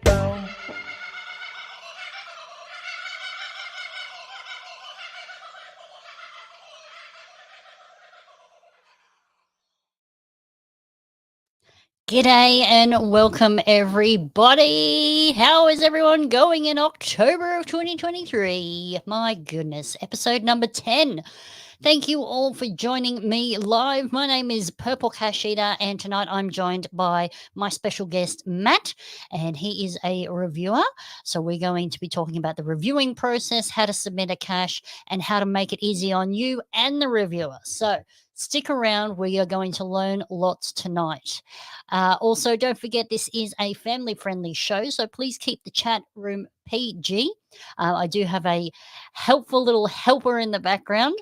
go. G'day and welcome everybody. How is everyone going in October of 2023? My goodness, episode number 10. Thank you all for joining me live. My name is Purple Cash Eater, and tonight I'm joined by my special guest, Matt, and he is a reviewer. So we're going to be talking about the reviewing process, how to submit a cache, and how to make it easy on you and the reviewer. So stick around. We are going to learn lots tonight. Also, don't forget this is a family friendly show, so please keep the chat room PG. I do have a helpful little helper in the background.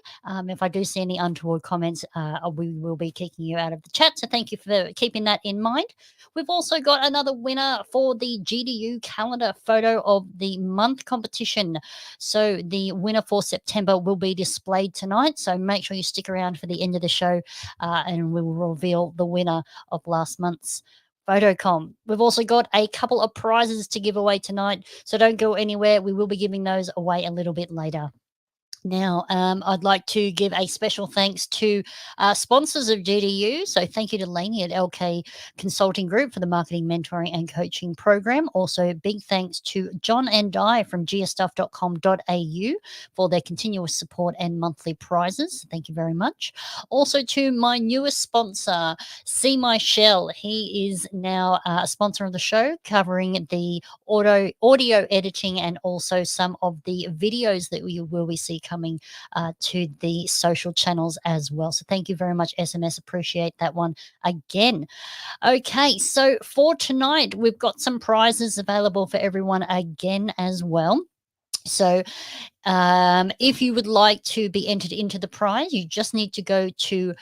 If I do see any untoward comments, we will be kicking you out of the chat. So thank you for keeping that in mind. We've also got another winner for the GDU calendar photo of the month competition. So the winner for September will be displayed tonight. So make sure you stick around for the end of the show and we will reveal the winner of last month's Photocom. We've also got a couple of prizes to give away tonight, so don't go anywhere. We will be giving those away a little bit later. Now, I'd like to give a special thanks to sponsors of GDU. So, thank you to Lainey at LK Consulting Group for the marketing, mentoring, and coaching program. Also, big thanks to John and Di from geostuff.com.au for their continuous support and monthly prizes. Thank you very much. Also, to my newest sponsor, See My Shell. He is now a sponsor of the show, covering the audio editing and also some of the videos that we will be see coming to the social channels as well. So thank you very much, SMS. Appreciate that one again. Okay, so for tonight, we've got some prizes available for everyone again as well. So, if you would like to be entered into the prize, you just need to go to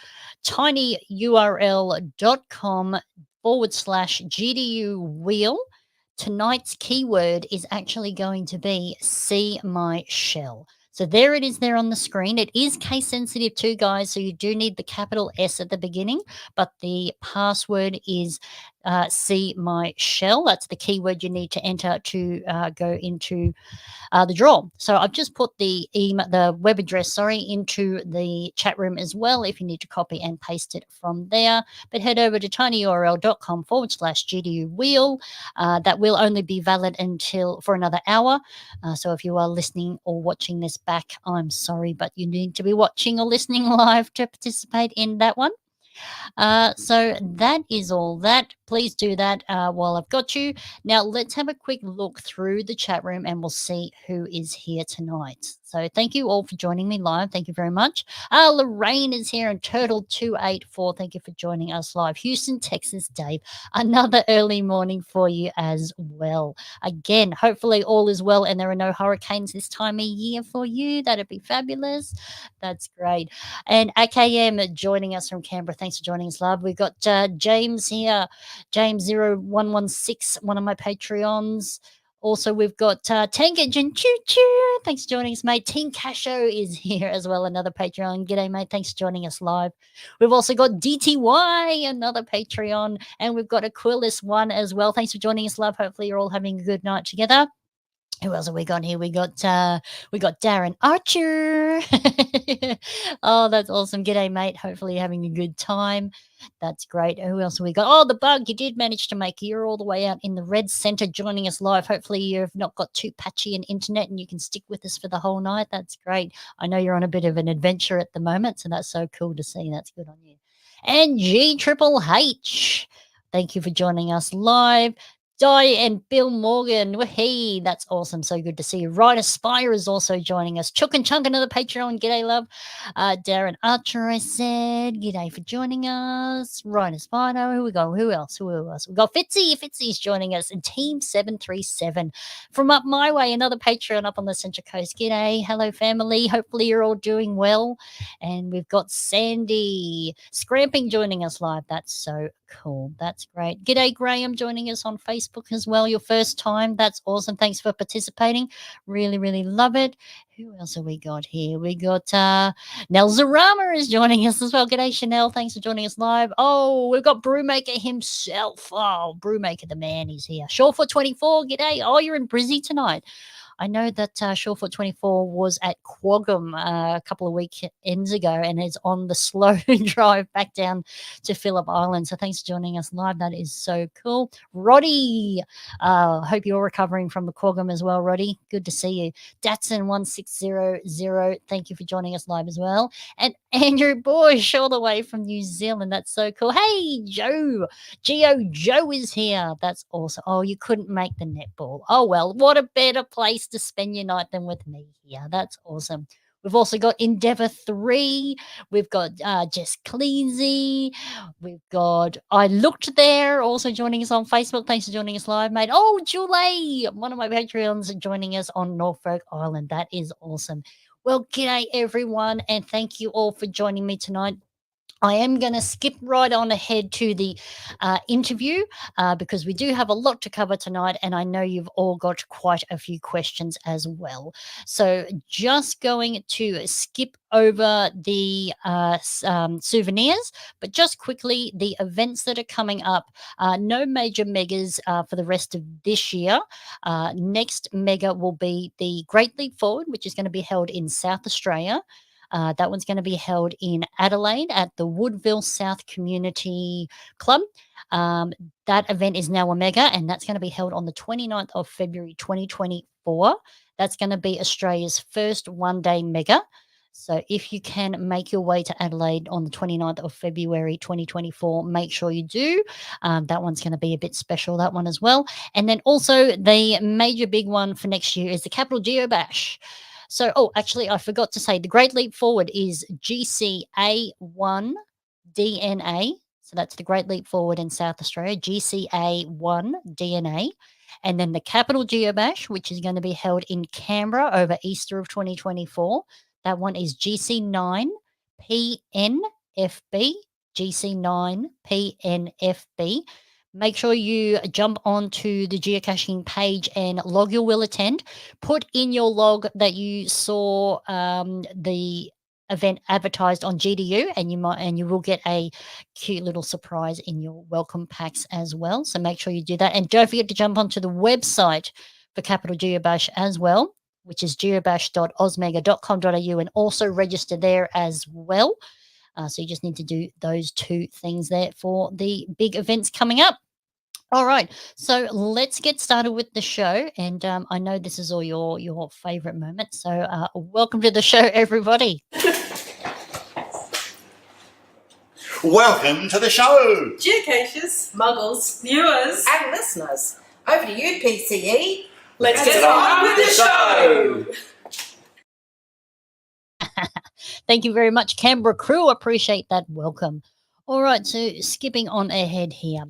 tinyurl.com/GDU wheel. Tonight's keyword is actually going to be See My Shell. So there it is there on the screen. It is case sensitive too, guys. So you do need the capital S at the beginning, but the password is See My Shell. That's the keyword you need to enter to go into the draw. So I've just put the email, the web address, into the chat room as well if you need to copy and paste it from there. But head over to tinyurl.com/GDU wheel. That will only be valid until for another hour. So if you are listening or watching this back, I'm sorry, but you need to be watching or listening live to participate in that one. So that is all that. Please do that while I've got you. Now, let's have a quick look through the chat room and we'll see who is here tonight. So thank you all for joining me live. Thank you very much. Lorraine is here and Turtle284. Thank you for joining us live. Houston, Texas, Dave. Another early morning for you as well. Again, hopefully all is well and there are no hurricanes this time of year for you. That'd be fabulous. That's great. And AKM joining us from Canberra. Thanks for joining us, love. We've got James here, James0116, one of my Patreons. Also, we've got Tank Engine Choo Choo. Thanks for joining us, mate. Team Casho is here as well, another Patreon. G'day, mate. Thanks for joining us live. We've also got DTY, another Patreon, and we've got Aquilus one as well. Thanks for joining us, love. Hopefully, you're all having a good night together. Who else have we got here? We got Darren Archer. Oh, that's awesome. G'day, mate. Hopefully you're having a good time. That's great. Who else have we got? Oh, the bug. You did manage to make it. You're all the way out in the red center joining us live. Hopefully you've not got too patchy an internet and you can stick with us for the whole night. That's great. I know you're on a bit of an adventure at the moment, so that's so cool to see. That's good on you. And G Triple H. Thank you for joining us live. Di and Bill Morgan. Hey, that's awesome. So good to see you. Ryder Spire is also joining us. Chook and Chunk, another Patreon. G'day, love. Darren Archer, I said. G'day for joining us. Ryder Spire. Who we got? Who else? We got Fitzy. Fitzy's joining us. And Team 737 from up my way. Another Patreon up on the Central Coast. G'day. Hello, family. Hopefully you're all doing well. And we've got Sandy Scramping joining us live. That's so cool. That's great. G'day, Graham, joining us on Facebook as well. Your first time. That's awesome. Thanks for participating. Really, really love it. Who else have we got here? We got Nell Zarama is joining us as well. G'day, Chanel. Thanks for joining us live. Oh, we've got Brewmaker himself. Oh, Brewmaker, the man, is here. Shawfoot24, g'day. Oh, you're in Brizzy tonight. I know that Shawfoot24 was at Quoggum a couple of weekends ago and is on the slow drive back down to Phillip Island. So thanks for joining us live. That is so cool. Roddy, hope you're recovering from the Quoggum as well, Roddy. Good to see you. Datsun1600, thank you for joining us live as well. And Andrew Bush, all the way from New Zealand. That's so cool. Hey, Joe. Joe is here. That's awesome. Oh, you couldn't make the netball. Oh, well, what a better place to spend your night than with me here. That's awesome. We've also got Endeavour 3. We've got Jess Cleansy. We've got I Looked There also joining us on Facebook. Thanks for joining us live, mate. Oh, Julie, one of my Patreons joining us on Norfolk Island. That is awesome. Well, g'day, everyone, and thank you all for joining me tonight. I am going to skip right on ahead to the interview because we do have a lot to cover tonight, and I know you've all got quite a few questions as well. So just going to skip over the souvenirs, but just quickly, the events that are coming up. No major megas for the rest of this year. Next mega will be the Great Leap Forward, which is going to be held in South Australia. That one's going to be held in Adelaide at the Woodville South Community Club. That event is now a mega, and that's going to be held on the 29th of February 2024. That's going to be Australia's first one-day mega. So if you can make your way to Adelaide on the 29th of February 2024, make sure you do. That one's going to be a bit special, that one as well. And then also the major big one for next year is the Capital Geobash. So, actually, I forgot to say the Great Leap Forward is GCA1 DNA. So that's the Great Leap Forward in South Australia, GCA1 DNA. And then the Capital Geobash, which is going to be held in Canberra over Easter of 2024. That one is GC9 PNFB, GC9 PNFB. Make sure you jump onto the geocaching page and log your will attend. Put in your log that you saw the event advertised on GDU, and you will get a cute little surprise in your welcome packs as well. So make sure you do that, and don't forget to jump onto the website for Capital Geobash as well, which is geobash.ozmega.com.au, and also register there as well. So you just need to do those two things there for the big events coming up. All right, so let's get started with the show, and I know this is all your favorite moments. So welcome to the show, everybody. Welcome to the show, geocaches, muggles, viewers, and listeners. Over to you, PCE. Let's get on with the show. Thank you very much, Canberra crew. Appreciate that welcome. All right, so skipping on ahead here.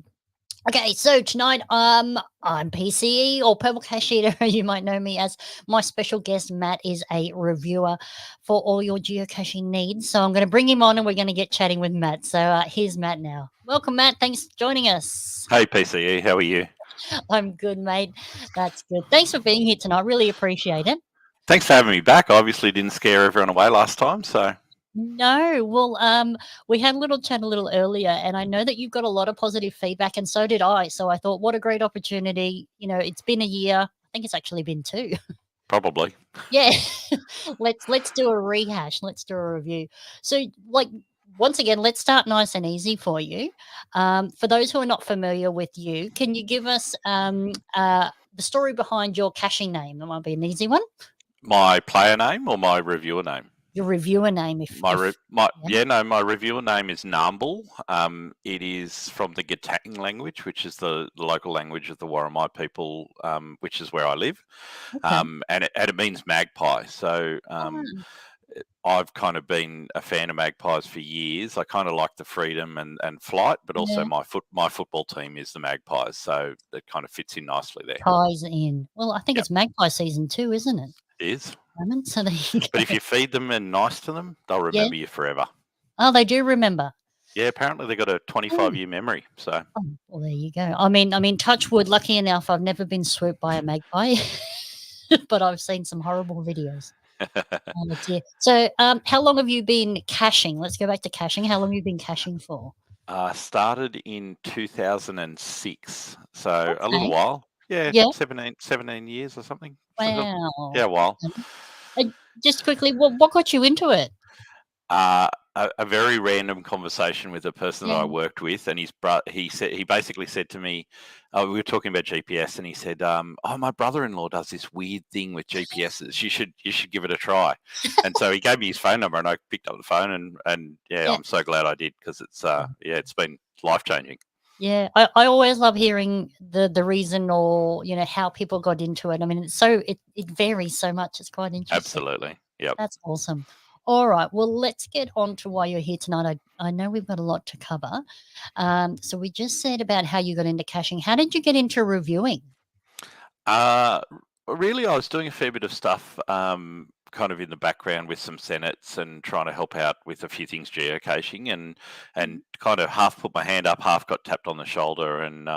Okay, so tonight I'm PCE, or Purple Cache Eater, you might know me as. My special guest, Matt, is a reviewer for all your geocaching needs. So I'm going to bring him on and we're going to get chatting with Matt. So here's Matt now. Welcome, Matt. Thanks for joining us. Hey, PCE. How are you? I'm good, mate. That's good. Thanks for being here tonight. Really appreciate it. Thanks for having me back. I obviously didn't scare everyone away last time, so... No, well, we had a little chat a little earlier, and I know that you've got a lot of positive feedback, and so did I. So I thought, what a great opportunity. You know, it's been a year. I think it's actually been 2. Probably. Yeah. let's do a rehash. Let's do a review. So, once again, let's start nice and easy for you. For those who are not familiar with you, can you give us the story behind your caching name? That might be an easy one. My player name or my reviewer name? Your reviewer name, my reviewer name is Ngaambul. It is from the Geocache language, which is the local language of the Worimi people, which is where I live. Okay. And it means magpie. So I've kind of been a fan of magpies for years. I kind of like the freedom and flight, but also my football team is the Magpies, so it kind of fits in nicely there. Ties in. Well, I think it's magpie season 2, isn't it? It is. So there you go. But if you feed them and nice to them, they'll remember you forever. Oh, they do remember. Yeah, apparently they got a 25-year memory. So Oh, well, there you go. I mean, touch wood. Lucky enough, I've never been swooped by a magpie, but I've seen some horrible videos. Oh dear. So, how long have you been caching? Let's go back to caching. How long have you been caching for? started in 2006, so a little Okay. while. Yeah, Yeah. 17 years or something. Wow. Yeah, a while. Okay. Just quickly, what got you into it? A very random conversation with a person that I Yeah. worked with, and he basically said to me, we were talking about GPS, and he said, "Oh, my brother-in-law does this weird thing with GPSs. You should give it a try." And so he gave me his phone number, and I picked up the phone, and yeah, Yeah. I'm so glad I did, because it's been life-changing. Yeah, I always love hearing the reason, or how people got into it. I mean, it varies so much. It's quite interesting. Absolutely. Yep. That's awesome. All right, well, let's get on to why you're here tonight. I know we've got a lot to cover. So we just said about how you got into caching. How did you get into reviewing? Really, I was doing a fair bit of stuff, kind of in the background with some senates and trying to help out with a few things geocaching, and kind of half put my hand up, half got tapped on the shoulder, and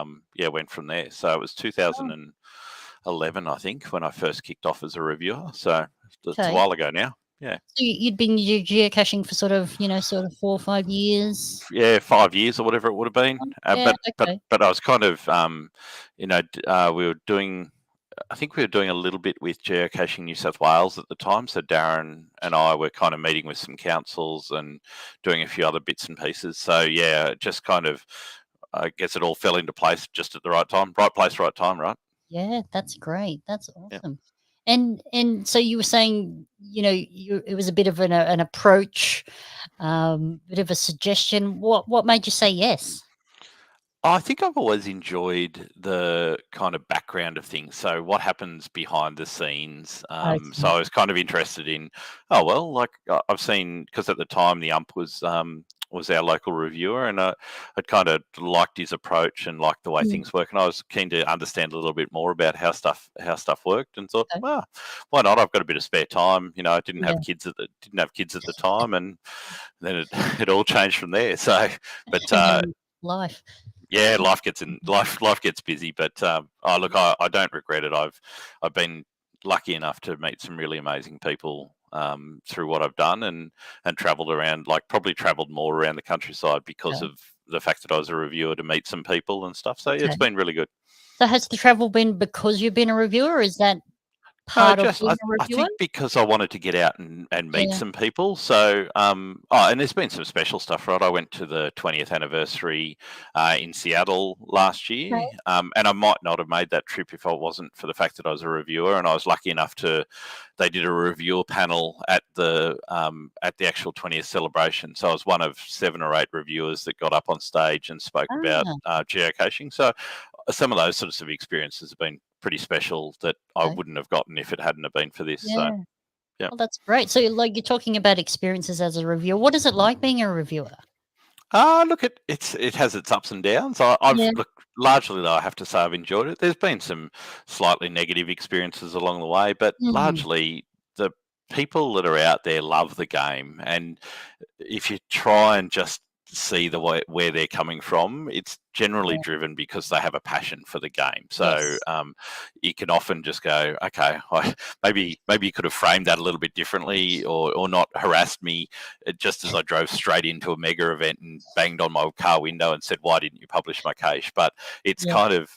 went from there. So it was 2011, I think, when I first kicked off as a reviewer. So it's a Okay. while ago now. Yeah. So you'd been geocaching for sort of 4 or 5 years. Yeah, 5 years or whatever it would have been. Yeah. But Okay. I was kind of, we were doing. I think we were doing a little bit with Geocaching New South Wales at the time. So Darren and I were kind of meeting with some councils and doing a few other bits and pieces. So yeah, just kind of, I guess it all fell into place just at the right time. Right place, right time, right? Yeah, that's great. That's Yeah. awesome. And so you were saying, it was a bit of an approach, bit of a suggestion. What made you say yes? I think I've always enjoyed the kind of background of things. So what happens behind the scenes? So Okay. I was kind of interested in, oh well, like I've seen, because at the time the ump was our local reviewer, and I'd kind of liked his approach and liked the way Mm, things work, and I was keen to understand a little bit more about how stuff worked, and thought, okay. well, why not? I've got a bit of spare time. I didn't Yeah. have kids at the time, and then it it all changed from there. So, but Life. yeah, life gets busy, but look, I don't regret it. I've been lucky enough to meet some really amazing people through what I've done, and travelled around, like probably travelled more around the countryside because Yeah. of the fact that I was a reviewer, to meet some people and stuff. So yeah, it's Okay. been really good. So has the travel been because you've been a reviewer, or is that No, part of just being a I reviewer? think because I wanted to get out and meet Yeah. some people. So, and there's been some special stuff, right? I went to the 20th anniversary in Seattle last year, Okay. and I might not have made that trip if it wasn't for the fact that I was a reviewer, and I was lucky enough to. They did a reviewer panel at the actual 20th celebration. So I was one of 7 or 8 reviewers that got up on stage and spoke about Ah, geocaching. So some of those sorts of experiences have been pretty special that I okay. wouldn't have gotten if it hadn't have been for this. So Yeah. yeah. Well, that's great. So, like, you're talking about experiences as a reviewer. What is it like being a reviewer? Look, it has its ups and downs. I've Yeah. look, largely though, I have to say I've enjoyed it. There's been some slightly negative experiences along the way, but Mm, largely the people that are out there love the game, and if you try and just see the way where they're coming from, it's generally yeah. driven because they have a passion for the game. So Yes. you can often just go, okay, maybe you could have framed that a little bit differently, or not harassed me just as I drove straight into a mega event and banged on my car window and said, why didn't you publish my cache? But it's Yeah. kind of,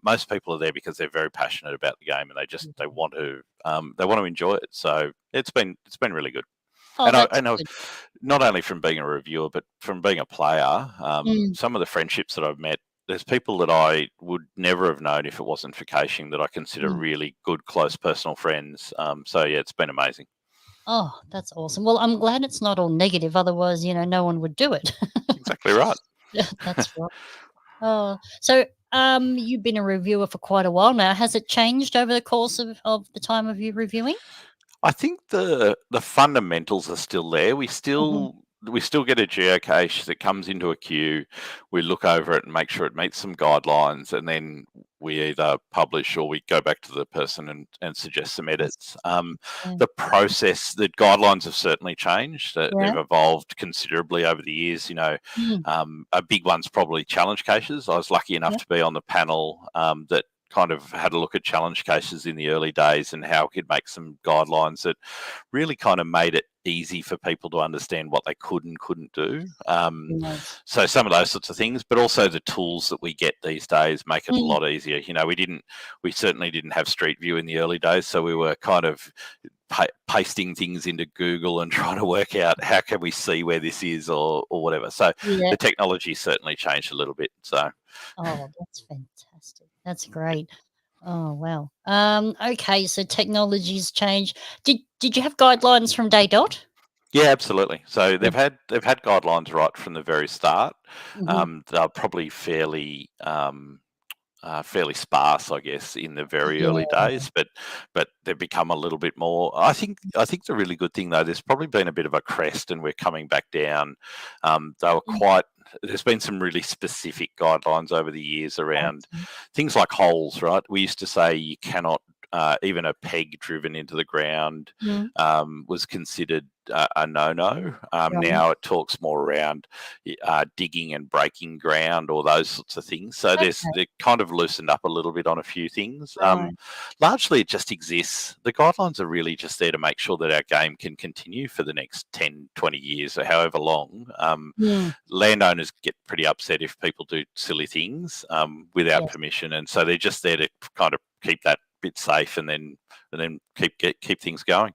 most people are there because they're very passionate about the game, and they want to enjoy it. So it's been really good. Oh, And that's I good. not only from being a reviewer, but from being a player, Mm, some of the friendships that I've met, there's people that I would never have known if it wasn't for caching, that I consider mm. really good, close personal friends. So yeah, it's been amazing. Oh, that's awesome. Well, I'm glad it's not all negative. Otherwise, no one would do it. Exactly right. Yeah, that's right. Oh, so you've been a reviewer for quite a while now. Has it changed over the course of the time of you reviewing? I think the fundamentals are still there. We Mhm. still get a geocache that comes into a queue. We look over it and make sure it meets some guidelines, and then we either publish or we go back to the person and suggest some edits. The process, the guidelines have certainly changed. They've evolved considerably over the years. A big one's probably challenge caches. I was lucky enough to be on the panel that kind of had a look at challenge caches in the early days and how we could make some guidelines that really kind of made it easy for people to understand what they could and couldn't do. So some of those sorts of things, but also the tools that we get these days make it a lot easier. We certainly didn't have Street View in the early days, so we were kind of pasting things into Google and trying to work out how can we see where this is or whatever. So the technology certainly changed a little bit. So that's fantastic. That's great. Oh wow. Okay, so technology's changed. Did you have guidelines from day dot? Yeah, absolutely. So they've had guidelines right from the very start. They're probably fairly sparse, I guess, in the very early days, but they've become a little bit more. I think the really good thing though, there's probably been a bit of a crest, and we're coming back down. They were quite. There's been some really specific guidelines over the years around things like holes, right? We used to say you cannot, even a peg driven into the ground was considered a no-no. Now it talks more around digging and breaking ground or those sorts of things. So they're kind of loosened up a little bit on a few things. Largely it just exists. The guidelines are really just there to make sure that our game can continue for the next 10, 20 years or however long. Landowners get pretty upset if people do silly things without permission, and so they're just there to kind of keep that bit safe and then keep things going.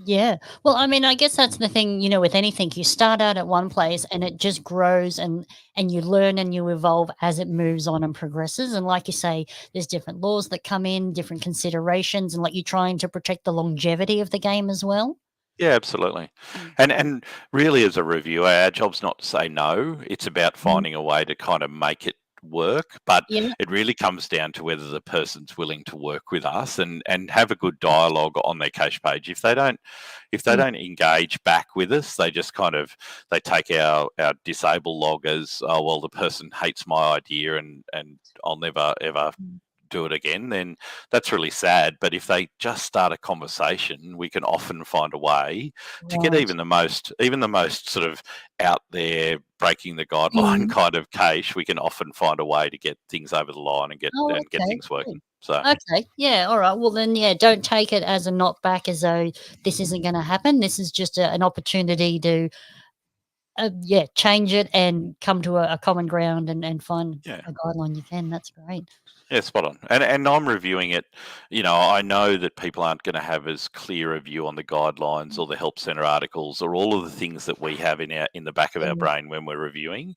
Yeah. Well, I mean, I guess that's the thing, with anything. You start out at one place and it just grows and you learn and you evolve as it moves on and progresses. And like you say, there's different laws that come in, different considerations, and like you're trying to protect the longevity of the game as well. Yeah, absolutely. And really as a reviewer, our job's not to say no. It's about finding a way to kind of make it work, but it really comes down to whether the person's willing to work with us and have a good dialogue on their cache page. If they don't engage back with us, they just they take our disable log as, oh well, the person hates my idea and I'll never ever do it again, then that's really sad. But if they just start a conversation, we can often find a way to get even the most sort of out there breaking the guideline kind of cache. We can often find a way to get things over the line and get things working. So all right. Well then, don't take it as a knockback, as though this isn't going to happen. This is just an opportunity to change it and come to a common ground and find a guideline you can. That's great. Yeah, spot on. And I'm reviewing it. I know that people aren't going to have as clear a view on the guidelines or the help center articles or all of the things that we have in the back of our brain when we're reviewing.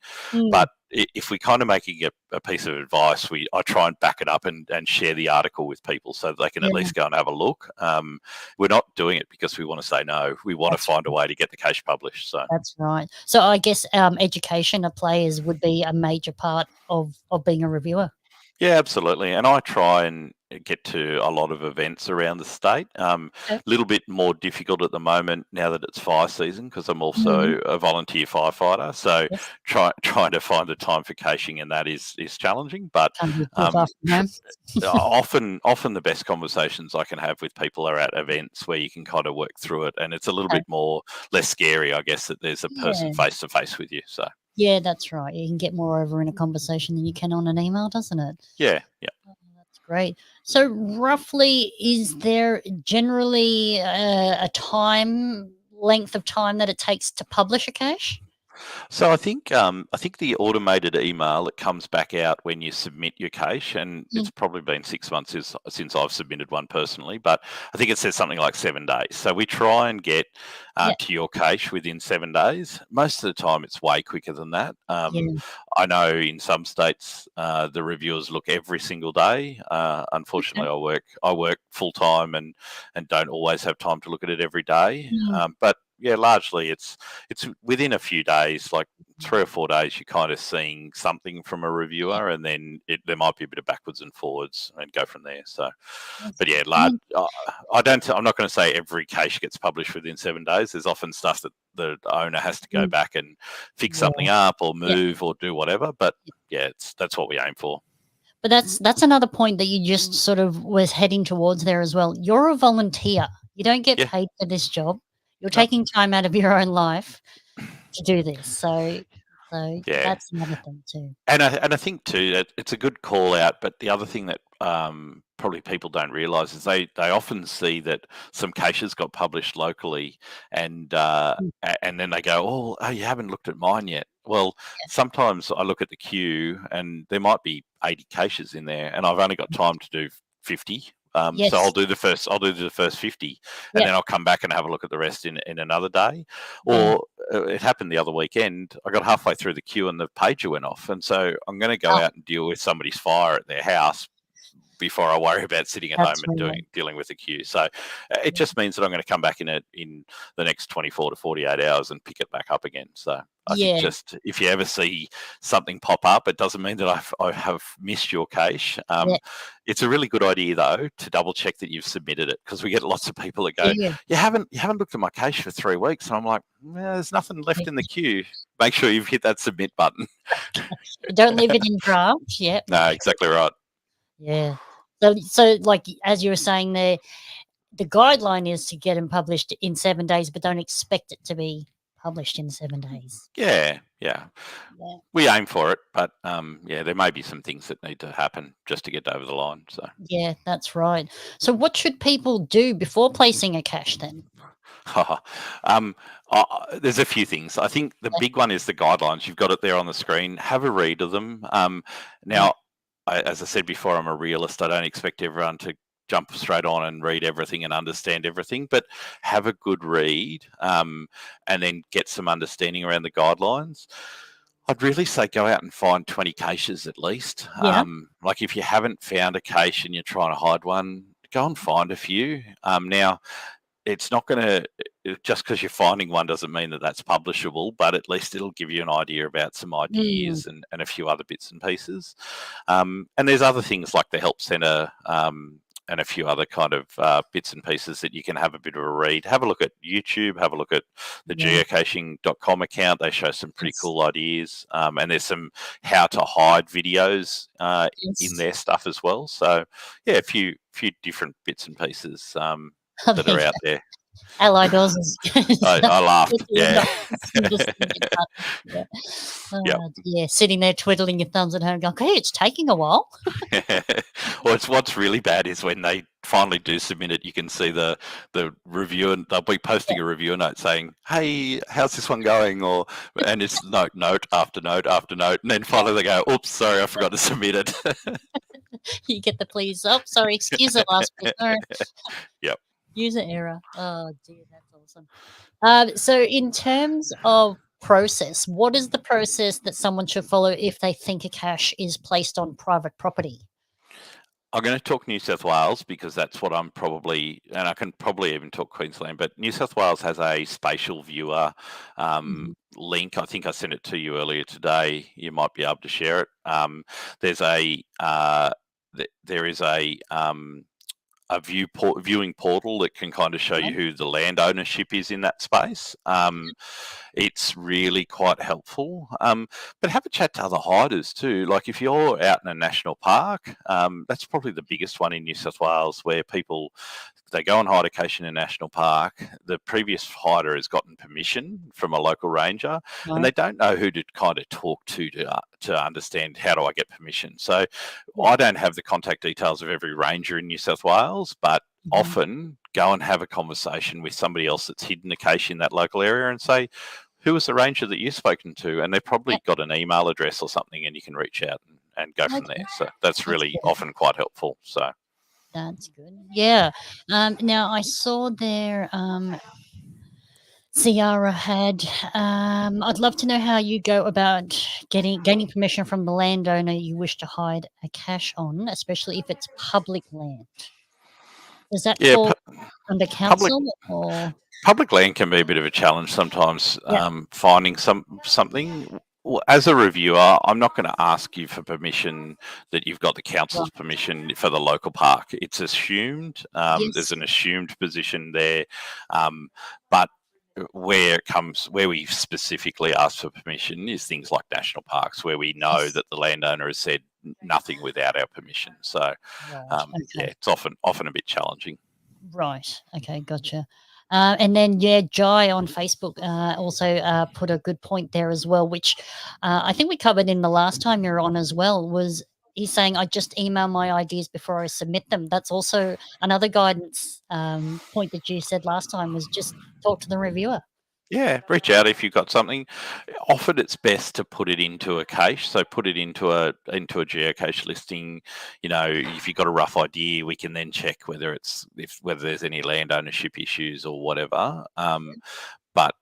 But if we kind of making a piece of advice, I try and back it up and share the article with people so that they can at least go and have a look. We're not doing it because we want to say no. We want to find a way to get the cache published. So that's right. So I guess education of players would be a major part of being a reviewer. Yeah, absolutely. And I try and get to a lot of events around the state. A little bit more difficult at the moment now that it's fire season because I'm also a volunteer firefighter. So trying to find the time for caching and that is challenging. But often the best conversations I can have with people are at events where you can kind of work through it, and it's a little bit less scary, I guess, that there's a person face to face with you. So. Yeah, that's right. You can get more over in a conversation than you can on an email, doesn't it? Yeah. Oh, that's great. So roughly, is there generally a length of time that it takes to publish a cache? So I think the automated email that comes back out when you submit your cache, and it's probably been 6 months since I've submitted one personally, but I think it says something like 7 days. So we try and get to your cache within 7 days. Most of the time it's way quicker than that. I know in some states the reviewers look every single day. Unfortunately, I work full time and don't always have time to look at it every day. But yeah, largely it's within a few days, like 3 or 4 days, you're kind of seeing something from a reviewer, and then there might be a bit of backwards and forwards and go from there. So, but yeah, I'm not going to say every cache gets published within 7 days. There's often stuff that the owner has to go back and fix something up or move or do whatever. But yeah, that's what we aim for. But that's another point that you just sort of was heading towards there as well. You're a volunteer. You don't get paid for this job. You're taking time out of your own life to do this. So that's another thing too. And I think too that it's a good call out. But the other thing that probably people don't realise is they often see that some caches got published locally, and then they go, oh, you haven't looked at mine yet. Well, sometimes I look at the queue and there might be 80 caches in there, and I've only got time to do 50. So I'll do the first 50, and then I'll come back and have a look at the rest in another day. Or it happened the other weekend. I got halfway through the queue and the pager went off, and so I'm going to go out and deal with somebody's fire at their house before I worry about sitting at home and dealing with the queue. So it just means that I'm going to come back in the next 24 to 48 hours and pick it back up again. So I think just if you ever see something pop up, it doesn't mean that I have missed your cache. It's a really good idea though to double check that you've submitted it, because we get lots of people that go, you haven't looked at my cache for 3 weeks, and I'm like, there's nothing left in the queue. Make sure you've hit that submit button. Don't leave it in draft. Yeah. No, exactly right. Yeah. So like as you were saying there, the guideline is to get them published in 7 days, but don't expect it to be published in 7 days. Yeah. We aim for it, but there may be some things that need to happen just to get over the line. So yeah, that's right. So what should people do before placing a cache then? There's a few things. I think the big one is the guidelines. You've got it there on the screen. Have a read of them. Now, as I said before, I'm a realist. I don't expect everyone to jump straight on and read everything and understand everything, but have a good read and then get some understanding around the guidelines. I'd really say go out and find 20 caches at least. Like if you haven't found a cache and you're trying to hide one, go and find a few. Now, it's not going to, just because you're finding one doesn't mean that that's publishable, but at least it'll give you an idea about some ideas and a few other bits and pieces. And there's other things like the Help Centre and a few other kind of bits and pieces that you can have a bit of a read. Have a look at YouTube, have a look at the geocaching.com account. They show some pretty cool ideas. And there's some how to hide videos in their stuff as well. So, yeah, a few different bits and pieces that are out there. Allied Aussies. I laughed. Yeah. Sitting there twiddling your thumbs at home going, okay, it's taking a while. Well, what's really bad is when they finally do submit it, you can see the reviewer, and they'll be posting a reviewer note saying, hey, how's this one going? And it's note after note after note. And then finally they go, oops, sorry, I forgot to submit it. You get the please. Oh, sorry, excuse the last bit. Yep. User error. Oh, dear, that's awesome. So in terms of process, what is the process that someone should follow if they think a cache is placed on private property? I'm going to talk New South Wales because that's what I'm probably, and I can probably even talk Queensland, but New South Wales has a spatial viewer link. I think I sent it to you earlier today. You might be able to share it. There is a viewing portal that can kind of show you who the land ownership is in that space. It's really quite helpful. But have a chat to other hiders too. Like if you're out in a national park, that's probably the biggest one in New South Wales, where they go on hide a cache in a national park. The previous hider has gotten permission from a local ranger, and they don't know who to kind of talk to understand how do I get permission. So I don't have the contact details of every ranger in New South Wales, but often go and have a conversation with somebody else that's hidden a cache in that local area and say, who was the ranger that you've spoken to? And they've probably got an email address or something, and you can reach out and go from there. So that's really often quite helpful. So that's good. Yeah. Now I saw there Ciara had I'd love to know how you go about gaining permission from the landowner you wish to hide a cache on, especially if it's public land. Does that fall under council or? Public land can be a bit of a challenge sometimes. Yeah. Finding something. Well, as a reviewer, I'm not going to ask you for permission that you've got the council's Right. permission for the local park. It's assumed. There's Yes. an assumed position there, but where we specifically ask for permission is things like national parks, where we know Yes. that the landowner has said nothing without our permission. So, Right. yeah, Okay. it's often a bit challenging. Right. Okay. Gotcha. And then, Jai on Facebook also put a good point there as well, which I think we covered in the last time you're on as well, was he's saying, I just email my ideas before I submit them. That's also another guidance point that you said last time, was just talk to the reviewer. Yeah, reach out if you've got something. Often it's best to put it into a cache. So put it into a geocache listing. If you've got a rough idea, we can then check whether there's any land ownership issues or whatever. But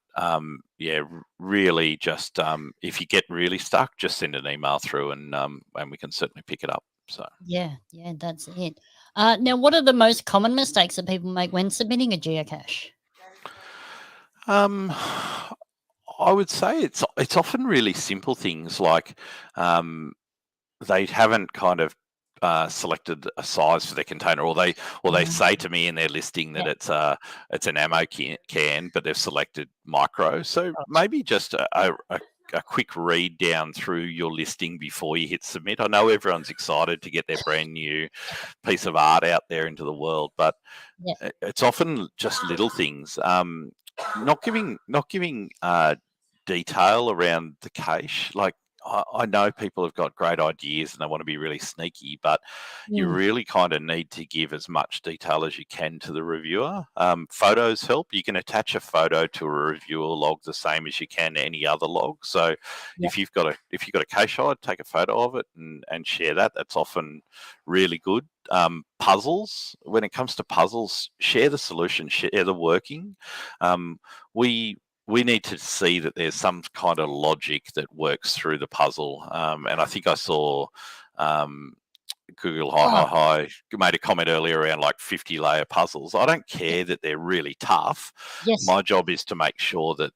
really just if you get really stuck, just send an email through and we can certainly pick it up. So Yeah, that's it. Now, what are the most common mistakes that people make when submitting a geocache? I would say it's often really simple things like they haven't kind of selected a size for their container, or they say to me in their listing that it's an ammo can, but they've selected micro. So maybe just a quick read down through your listing before you hit submit. I know everyone's excited to get their brand new piece of art out there into the world, but it's often just little things. Not giving detail around the cache. Like I know people have got great ideas and they want to be really sneaky, but you really kind of need to give as much detail as you can to the reviewer. Photos help. You can attach a photo to a reviewer log the same as you can any other log. So if you've got a cache ID, take a photo of it and share that. That's often really good. Puzzles. When it comes to puzzles, share the solution, share the working. We need to see that there's some kind of logic that works through the puzzle. And I think I saw Google Hi made a comment earlier around like 50-layer puzzles. I don't care that they're really tough. Yes. My job is to make sure that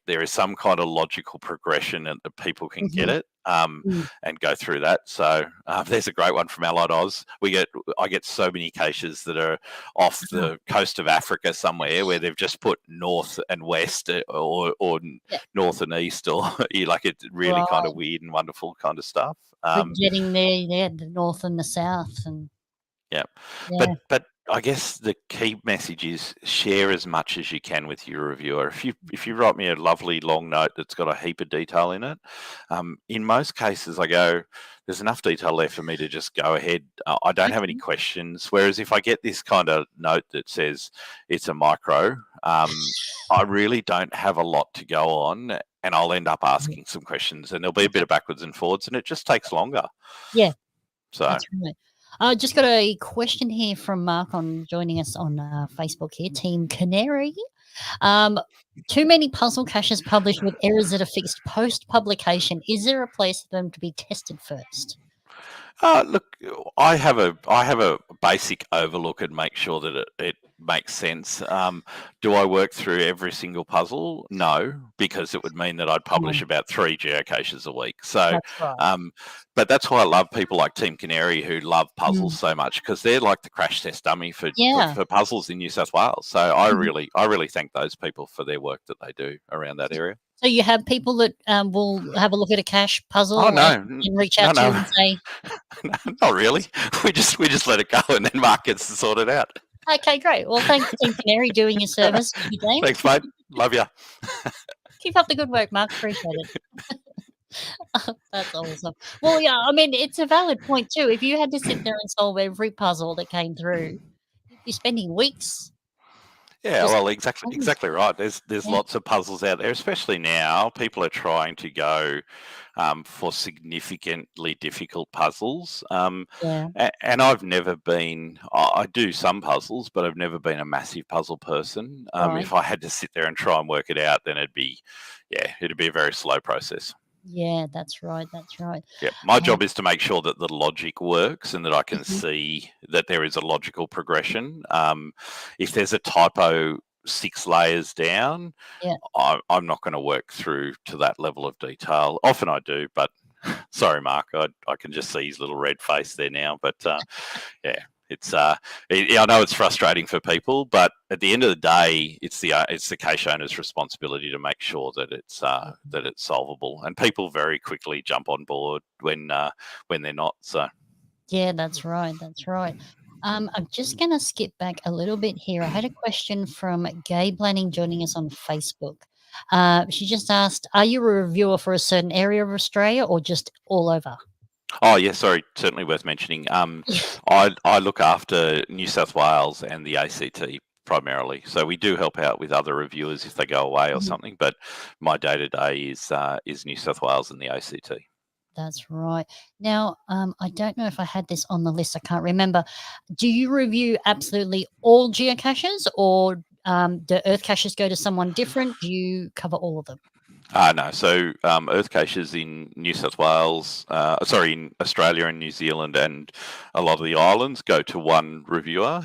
there is some kind of logical progression and that people can get it and go through that. So there's a great one from Allied Oz. I get so many caches that are off the coast of Africa somewhere where they've just put north and west or north and east, or like it's really kind of weird and wonderful kind of stuff. Getting there, the north and the south, and but I guess the key message is share as much as you can with your reviewer. If you write me a lovely long note that's got a heap of detail in it, in most cases I go, there's enough detail there for me to just go ahead. I don't have any questions. Whereas if I get this kind of note that says it's a micro, I really don't have a lot to go on, and I'll end up asking some questions, and there'll be a bit of backwards and forwards, and it just takes longer. Yeah. So that's right. I just got a question here from Mark on joining us on Facebook here, Team Canary. Too many puzzle caches published with errors that are fixed post-publication. Is there a place for them to be tested first? Look, I have a basic overlook and make sure that it makes sense. Do I work through every single puzzle? No, because it would mean that I'd publish about 3 geocaches a week. So, that's right. but that's why I love people like Team Canary who love puzzles so much, because they're like the crash test dummy for puzzles in New South Wales. So I really thank those people for their work that they do around that area. So you have people that will have a look at a cache puzzle and reach out to you and say, not really. We just let it go, and then Mark gets to sort it out. Okay, great. Well, thanks, Team Canary, doing your service today. Thanks, mate. Love you. Keep up the good work, Mark. Appreciate it. That's awesome. Well, yeah, I mean, it's a valid point too. If you had to sit there and solve every puzzle that came through, you'd be spending weeks. Yeah, well, exactly right. There's lots of puzzles out there, especially now. People are trying to go for significantly difficult puzzles. And I've never been. I do some puzzles, but I've never been a massive puzzle person. If I had to sit there and try and work it out, then it'd be a very slow process. Yeah, that's right. That's right. Yeah, my job is to make sure that the logic works and that I can see that there is a logical progression. If there's a typo 6 layers down, Yeah. I'm not going to work through to that level of detail. Often I do, but sorry, Mark, I can just see his little red face there now. But yeah, I know it's frustrating for people, but at the end of the day, it's the cache owner's responsibility to make sure that it's solvable, and people very quickly jump on board when they're not. So yeah, that's right. That's right. I'm just going to skip back a little bit here. I had a question from Gabe Lanning joining us on Facebook. She just asked, are you a reviewer for a certain area of Australia or just all over? Oh, yeah, sorry, certainly worth mentioning. I look after New South Wales and the ACT primarily. So we do help out with other reviewers if they go away or something, but my day-to-day is New South Wales and the ACT. That's right. Now, I don't know if I had this on the list. I can't remember. Do you review absolutely all geocaches, or do earth caches go to someone different? Do you cover all of them? No. So earth caches in New South Wales, in Australia and New Zealand and a lot of the islands go to one reviewer.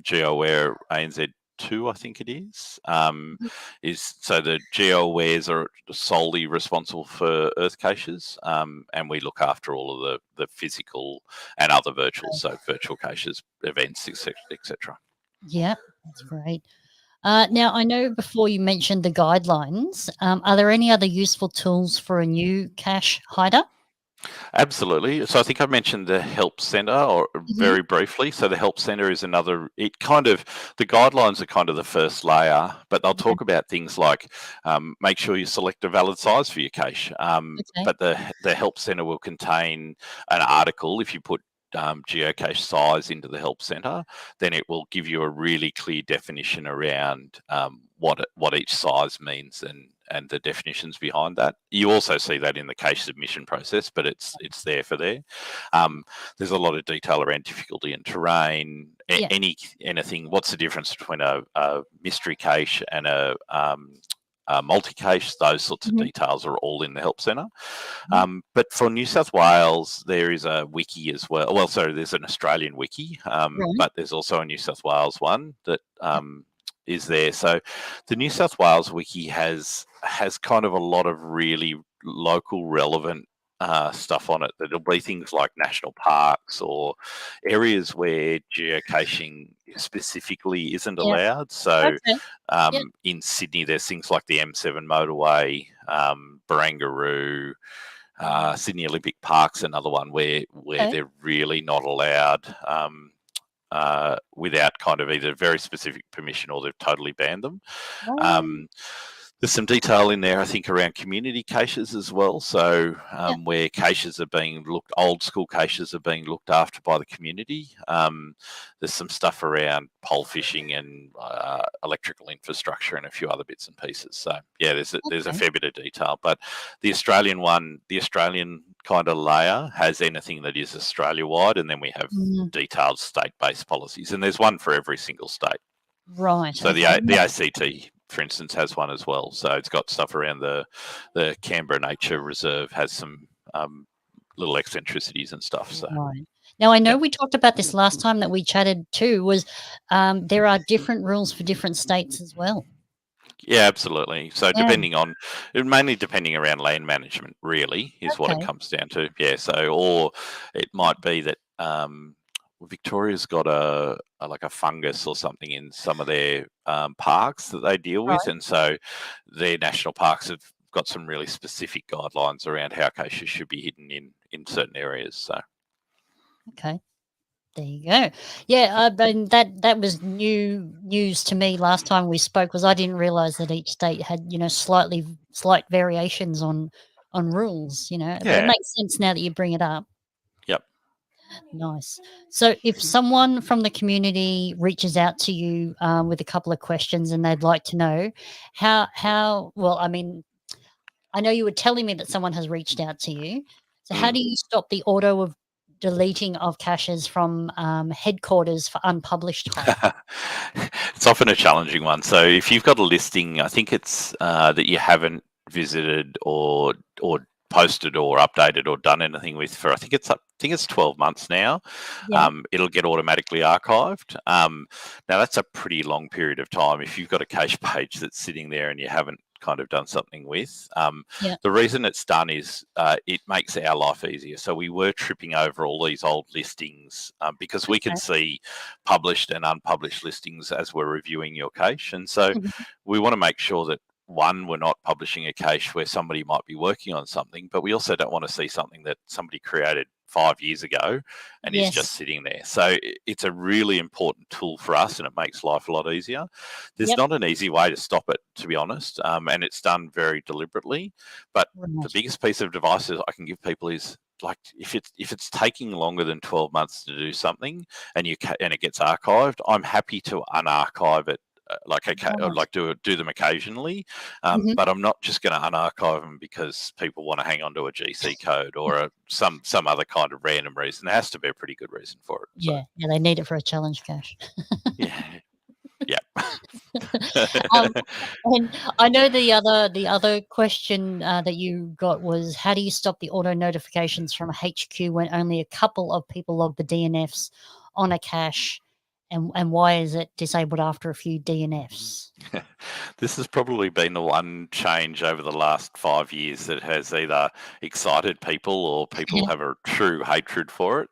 GeoWare ANZ2, I think it is. So the GeoWares are solely responsible for earth caches, and we look after all of the physical and other virtual, so virtual caches, events, etc. Yeah, that's great. Now, I know before you mentioned the guidelines. Are there any other useful tools for a new cache hider? Absolutely. So I think I mentioned the help center or very briefly. So the help center is another, the guidelines are kind of the first layer, but they'll talk about things like make sure you select a valid size for your cache. But the help center will contain an article. If you put geocache size into the help center, then it will give you a really clear definition around what each size means and the definitions behind that. You also see that in the cache submission process, but it's there for there. There's a lot of detail around difficulty and terrain, anything. What's the difference between a mystery cache and a multi-cache? Those sorts of details are all in the help center. But for New South Wales, there is a wiki as well. Well, sorry, there's an Australian wiki, but there's also a New South Wales one that is there. So the New South Wales wiki has kind of a lot of really local relevant stuff on it. There'll be things like national parks or areas where geocaching specifically isn't allowed. So in Sydney, there's things like the M7 motorway, Barangaroo, Sydney Olympic Park's another one where they're really not allowed without kind of either very specific permission or they've totally banned them. There's some detail in there, I think, around community caches as well. So where caches are being old school caches are being looked after by the community. There's some stuff around pole fishing and electrical infrastructure and a few other bits and pieces. So yeah, there's a fair bit of detail. But the Australian kind of layer has anything that is Australia-wide, and then we have detailed state-based policies. And there's one for every single state. Right. So the ACT, for instance, has one as well. So it's got stuff around the Canberra Nature Reserve, has some little eccentricities and stuff. So now I know we talked about this last time that we chatted too. Was there are different rules for different states as well? Yeah, absolutely. So mainly depending around land management, really, is what it comes down to. Yeah. So, or it might be that Victoria's got a fungus or something in some of their parks that they deal with, and so their national parks have got some really specific guidelines around how caches should be hidden in certain areas. So, there you go. Yeah, that was news to me last time we spoke, because I didn't realise that each state had slight variations on rules. It makes sense now that you bring it up. Yep. Nice. So if someone from the community reaches out to you with a couple of questions and they'd like to know how well, I mean, I know you were telling me that someone has reached out to you. So how do you stop the auto deleting of caches from headquarters for unpublished type? It's often a challenging one. So if you've got a listing, I think it's that you haven't visited or posted or updated or done anything with for I think it's 12 months now. Yeah. It'll get automatically archived. Now that's a pretty long period of time. If you've got a cache page that's sitting there and you haven't kind of done something with, the reason it's done is it makes our life easier. So we were tripping over all these old listings because we can see published and unpublished listings as we're reviewing your cache, and so we want to make sure that one, we're not publishing a cache where somebody might be working on something, but we also don't want to see something that somebody created 5 years ago and is just sitting there. So it's a really important tool for us, and it makes life a lot easier. There's not an easy way to stop it, to be honest, and it's done very deliberately. But the biggest piece of advice I can give people is, like, if it's taking longer than 12 months to do something and it gets archived, I'm happy to unarchive it. Do them occasionally, but I'm not just going to unarchive them because people want to hang on to a GC code or some other kind of random reason. There has to be a pretty good reason for it. Yeah, they need it for a challenge cache. Yeah. And I know the other question that you got was, how do you stop the auto notifications from HQ when only a couple of people log the DNFs on a cache? And why is it disabled after a few DNFs? This has probably been the one change over the last 5 years that has either excited people or people have a true hatred for it.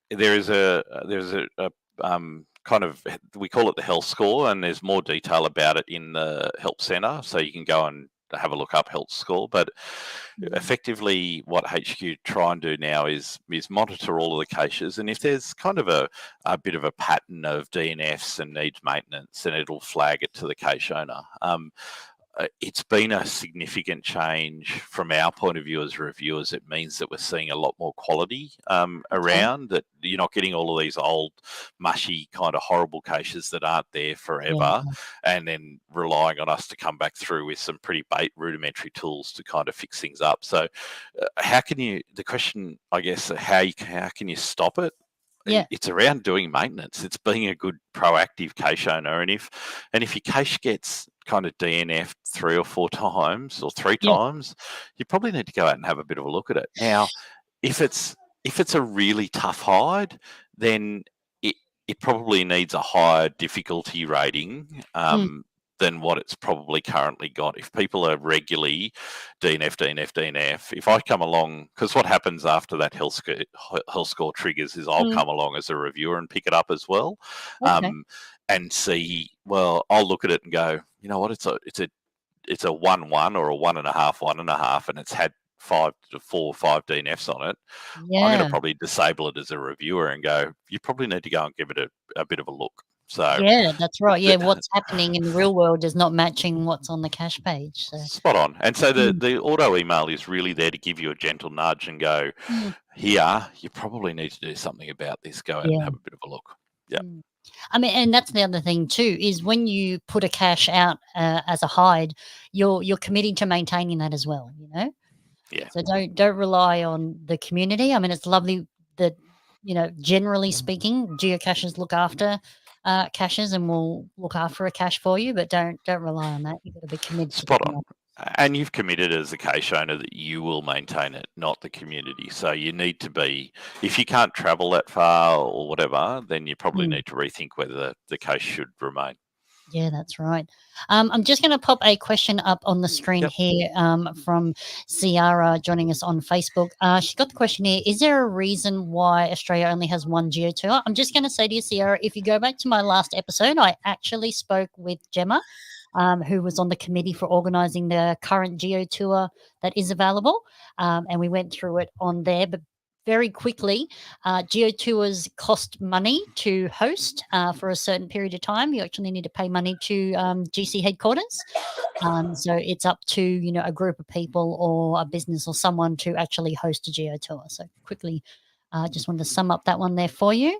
There's a kind of, we call it the health score, and there's more detail about it in the help center, so you can go and have a look up health score. But effectively what HQ try and do now is monitor all of the caches, and if there's kind of a bit of a pattern of DNFs and needs maintenance, then it'll flag it to the cache owner. It's been a significant change from our point of view as reviewers. It means that we're seeing a lot more quality around, that you're not getting all of these old, mushy, kind of horrible caches that aren't there forever, and then relying on us to come back through with some pretty rudimentary tools to kind of fix things up. So the question, I guess, how can you stop it? It's around doing maintenance. It's being a good proactive cache owner, and if your cache gets kind of DNF'd 3 or 4 times or 3 times, you probably need to go out and have a bit of a look at it. Now, if it's a really tough hide, then it probably needs a higher difficulty rating than what it's probably currently got. If people are regularly DNF, if I come along, because what happens after that health score triggers is I'll come along as a reviewer and pick it up as well, and see. Well, I'll look at it and go, you know what, it's a 1-1 or a 1.5, and it's had 4 or 5 DNFs on it. I'm going to probably disable it as a reviewer and go, you probably need to go and give it a bit of a look. So yeah, that's right. Yeah, what's happening in the real world is not matching what's on the cache page. So. Spot on. And so the auto email is really there to give you a gentle nudge and go, here, you probably need to do something about this. Go out and have a bit of a look. Yeah. I mean, and that's the other thing too, is when you put a cache out as a hide, you're committing to maintaining that as well, you know? Yeah. So don't rely on the community. I mean, it's lovely that, generally speaking, geocaches look after caches and will look after a cache for you, but don't rely on that. You've got to be committed. Spot on. And you've committed as a cache owner that you will maintain it, not the community. So you need to be, if you can't travel that far or whatever, then you probably need to rethink whether the cache should remain. Yeah, that's right. I'm just going to pop a question up on the screen here from Ciara joining us on Facebook. She's got the question here. Is there a reason why Australia only has one geo tour? I'm just going to say to you, Ciara, if you go back to my last episode, I actually spoke with Gemma, who was on the committee for organising the current geo tour that is available, and we went through it on there. But very quickly, geo tours cost money to host for a certain period of time. You actually need to pay money to GC headquarters. So it's up to, a group of people or a business or someone to actually host a geo tour. So quickly, just wanted to sum up that one there for you.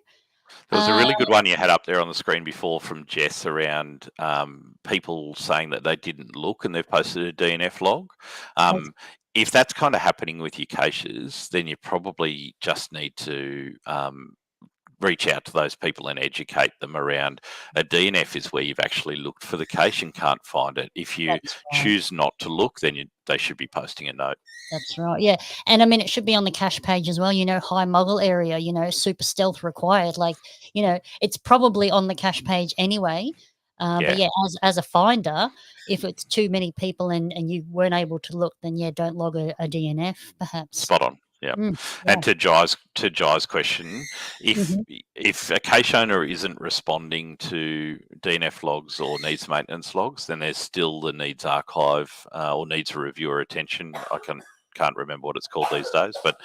There was a really good one you had up there on the screen before from Jess around people saying that they didn't look and they've posted a DNF log. If that's kind of happening with your caches, then you probably just need to reach out to those people and educate them around a DNF is where you've actually looked for the cache and can't find it. If you That's right. choose not to look, then they should be posting a note. That's right. Yeah. And I mean, it should be on the cache page as well, high muggle area, super stealth required. Like, it's probably on the cache page anyway. But yeah, as a finder, if it's too many people and you weren't able to look, then don't log a DNF perhaps. Spot on. Yeah. And to Jai's question, if a cache owner isn't responding to DNF logs or needs maintenance logs, then there's still the needs archive or needs reviewer attention. I can't remember what it's called these days, but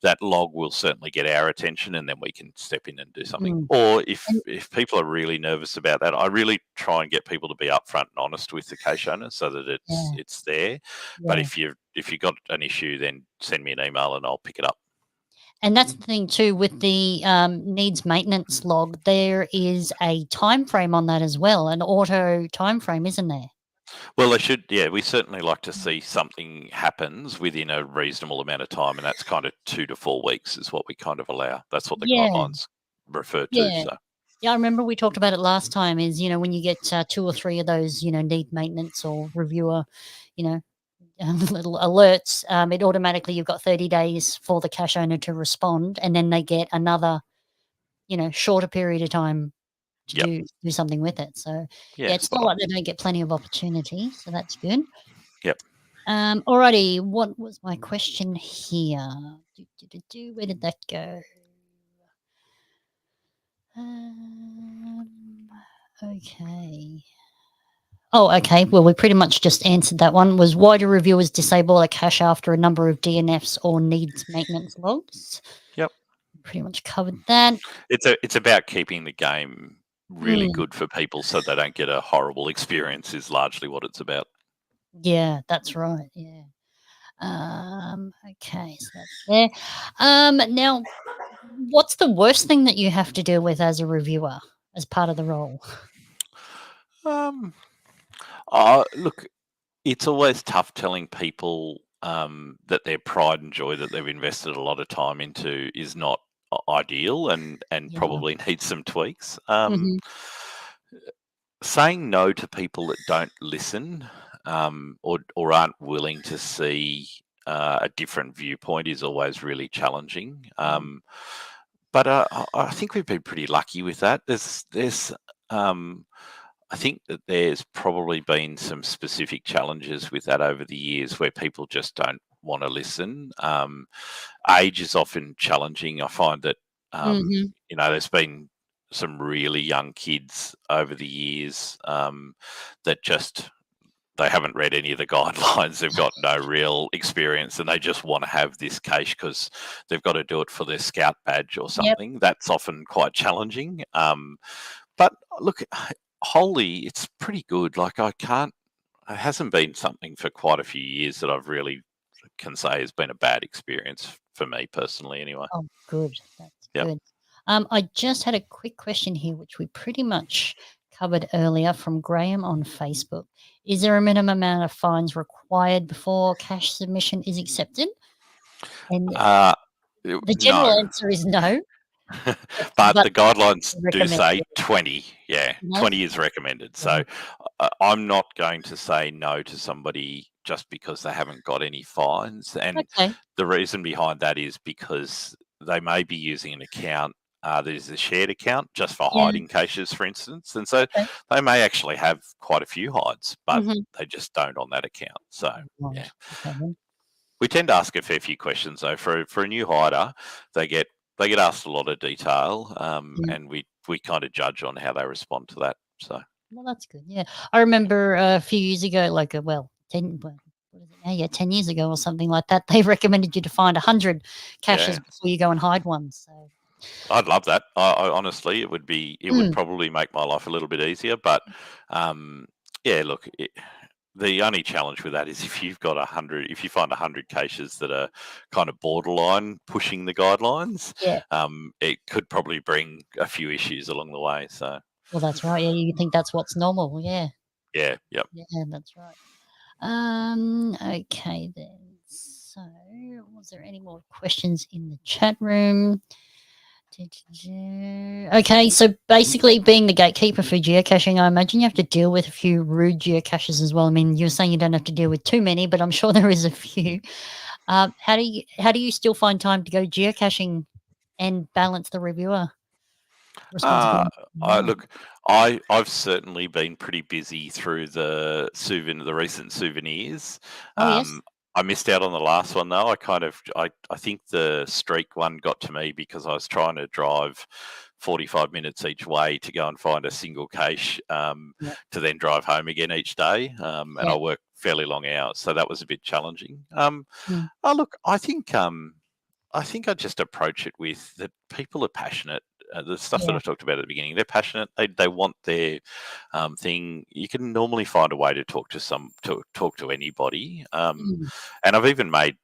that log will certainly get our attention, and then we can step in and do something. Or if people are really nervous about that, I really try and get people to be upfront and honest with the cache owner so that it's there. But if you got an issue, then send me an email and I'll pick it up. And that's the thing too with the needs maintenance log. There is a time frame on that as well, an auto time frame, isn't there? Well, they should. Yeah, we certainly like to see something happens within a reasonable amount of time, and that's kind of 2 to 4 weeks is what we kind of allow. That's what the guidelines refer to. So. Yeah, I remember we talked about it last time. Is when you get 2 or 3 of those, need maintenance or reviewer, little alerts, it automatically you've got 30 days for the cache owner to respond, and then they get another, shorter period of time to do something with it. So it's not like they don't get plenty of opportunity. So that's good. Yep. Alrighty, what was my question here? Where did that go? Okay. Oh, okay. Well, we pretty much just answered that one. Was why do reviewers disable a cache after a number of DNFs or needs maintenance logs? Yep. Pretty much covered that. It's about keeping the game really good for people so they don't get a horrible experience is largely what it's about. Yeah, that's right. Yeah. Okay, so that's there. Now, what's the worst thing that you have to deal with as a reviewer as part of the role? Look, it's always tough telling people that their pride and joy that they've invested a lot of time into is not ideal and probably needs some tweaks. Saying no to people that don't listen or aren't willing to see a different viewpoint is always really challenging. But I think we've been pretty lucky with that. I think that there's probably been some specific challenges with that over the years where people just don't want to listen. Age is often challenging. I find that, there's been some really young kids over the years that they haven't read any of the guidelines. They've got no real experience and they just want to have this cache because they've got to do it for their scout badge or something. Yep. That's often quite challenging. But look, wholly, it's pretty good. Like it hasn't been something for quite a few years that I've really can say has been a bad experience for me personally anyway. Oh, good. That's good. I just had a quick question here, which we pretty much covered earlier from Graham on Facebook. Is there a minimum amount of fines required before cache submission is accepted? And the general answer is no. but the guidelines do say 20. Yeah, 20 is recommended. So I'm not going to say no to somebody just because they haven't got any fines. And the reason behind that is because they may be using an account that is a shared account just for hiding caches, for instance. And so they may actually have quite a few hides, but they just don't on that account. So, we tend to ask a fair few questions, though. For a new hider, they get asked a lot of detail, and we kind of judge on how they respond to that. So, well, that's good. Yeah, I remember a few years ago, 10 years ago or something like that. They recommended you to find 100 caches before you go and hide one. So, I'd love that. I honestly, it would probably make my life a little bit easier. But look. The only challenge with that is if you find 100 caches that are kind of borderline pushing the guidelines, it could probably bring a few issues along the way. So, well, that's right. Yeah, you think that's what's normal? Yeah. Yeah. Yep. Yeah, that's right. Okay then. So, was there any more questions in the chat room? Okay, so basically being the gatekeeper for geocaching, I imagine you have to deal with a few rude geocaches as well. I mean, you're saying you don't have to deal with too many, but I'm sure there is a few. How do you still find time to go geocaching and balance the reviewer Uh, responsibility? Wow. Look, I've certainly been pretty busy through the recent souvenirs. Oh yes. Um, I missed out on the last one though. I think the streak one got to me because I was trying to drive 45 minutes each way to go and find a single cache Yeah. to then drive home again each day. And Yeah. I work fairly long hours, so that was a bit challenging. Mm. Look, I think I just approach it with that people are passionate. The stuff that Yeah. I talked about at the beginning, they're passionate. They want their thing. You can normally find a way to talk to anybody. Mm. And I've even made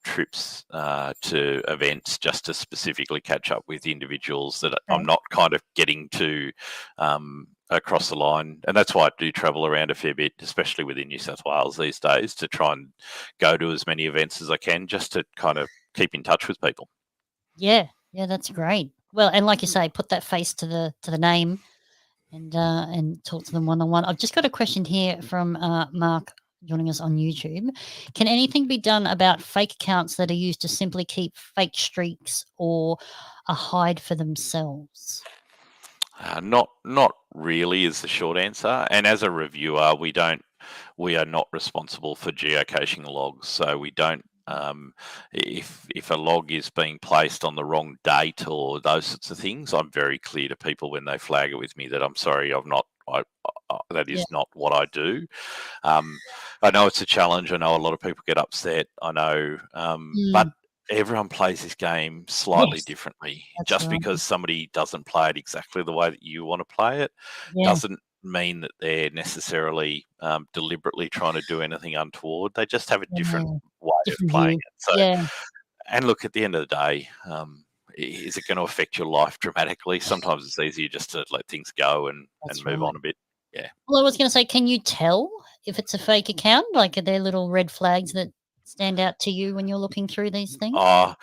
trips to events just to specifically catch up with individuals that I'm Okay. not kind of getting to across the line. And that's why I do travel around a fair bit, especially within New South Wales these days, to try and go to as many events as I can just to kind of keep in touch with people. Yeah. Yeah, that's great. Well, and like you say, put that face to the name and talk to them one on one. I've just got a question here from Mark joining us on YouTube. Can anything be done about fake accounts that are used to simply keep fake streaks or a hide for themselves? Not really is the short answer. And as a reviewer, we are not responsible for geocaching logs, so we don't. If a log is being placed on the wrong date or those sorts of things, I'm very clear to people when they flag it with me that I'm sorry, I've not. That Yeah. is not what I do. I know it's a challenge. I know a lot of people get upset. I know, but Mm, everyone plays this game slightly yes, differently. that's Just right. because somebody doesn't play it exactly the way that you want to play it Yeah. doesn't mean that they're necessarily deliberately trying to do anything untoward. They just have a different Yeah. way of Different playing view. it. So, Yeah. and look, at the end of the day, is it going to affect your life dramatically? Sometimes it's easier just to let things go and That's move right. on a bit. Yeah. Well, I was going to say, can you tell if it's a fake account? Like, are there little red flags that stand out to you when you're looking through these things? Oh,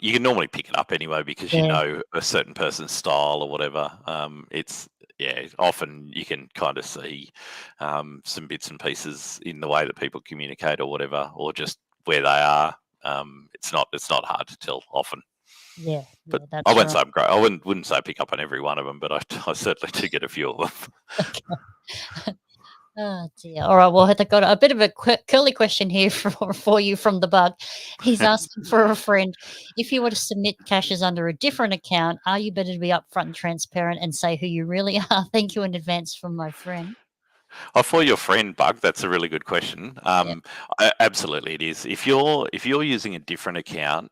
you can normally pick it up anyway because you Yeah. know a certain person's style or whatever. Often you can kind of see some bits and pieces in the way that people communicate or whatever, or just where they are. It's not hard to tell often. Yeah. But Yeah. I That's wouldn't right. say I'm great. I wouldn't say I pick up on every one of them, but I certainly do get a few of them. Okay. Oh dear. All right. Well, I've got a bit of a curly question here for you from the bug. He's asking for a friend. If you were to submit caches under a different account, are you better to be upfront and transparent and say who you really are? Thank you in advance from my friend. Oh, for your friend, Bug, that's a really good question. Yeah. Absolutely, it is. If you're using a different account,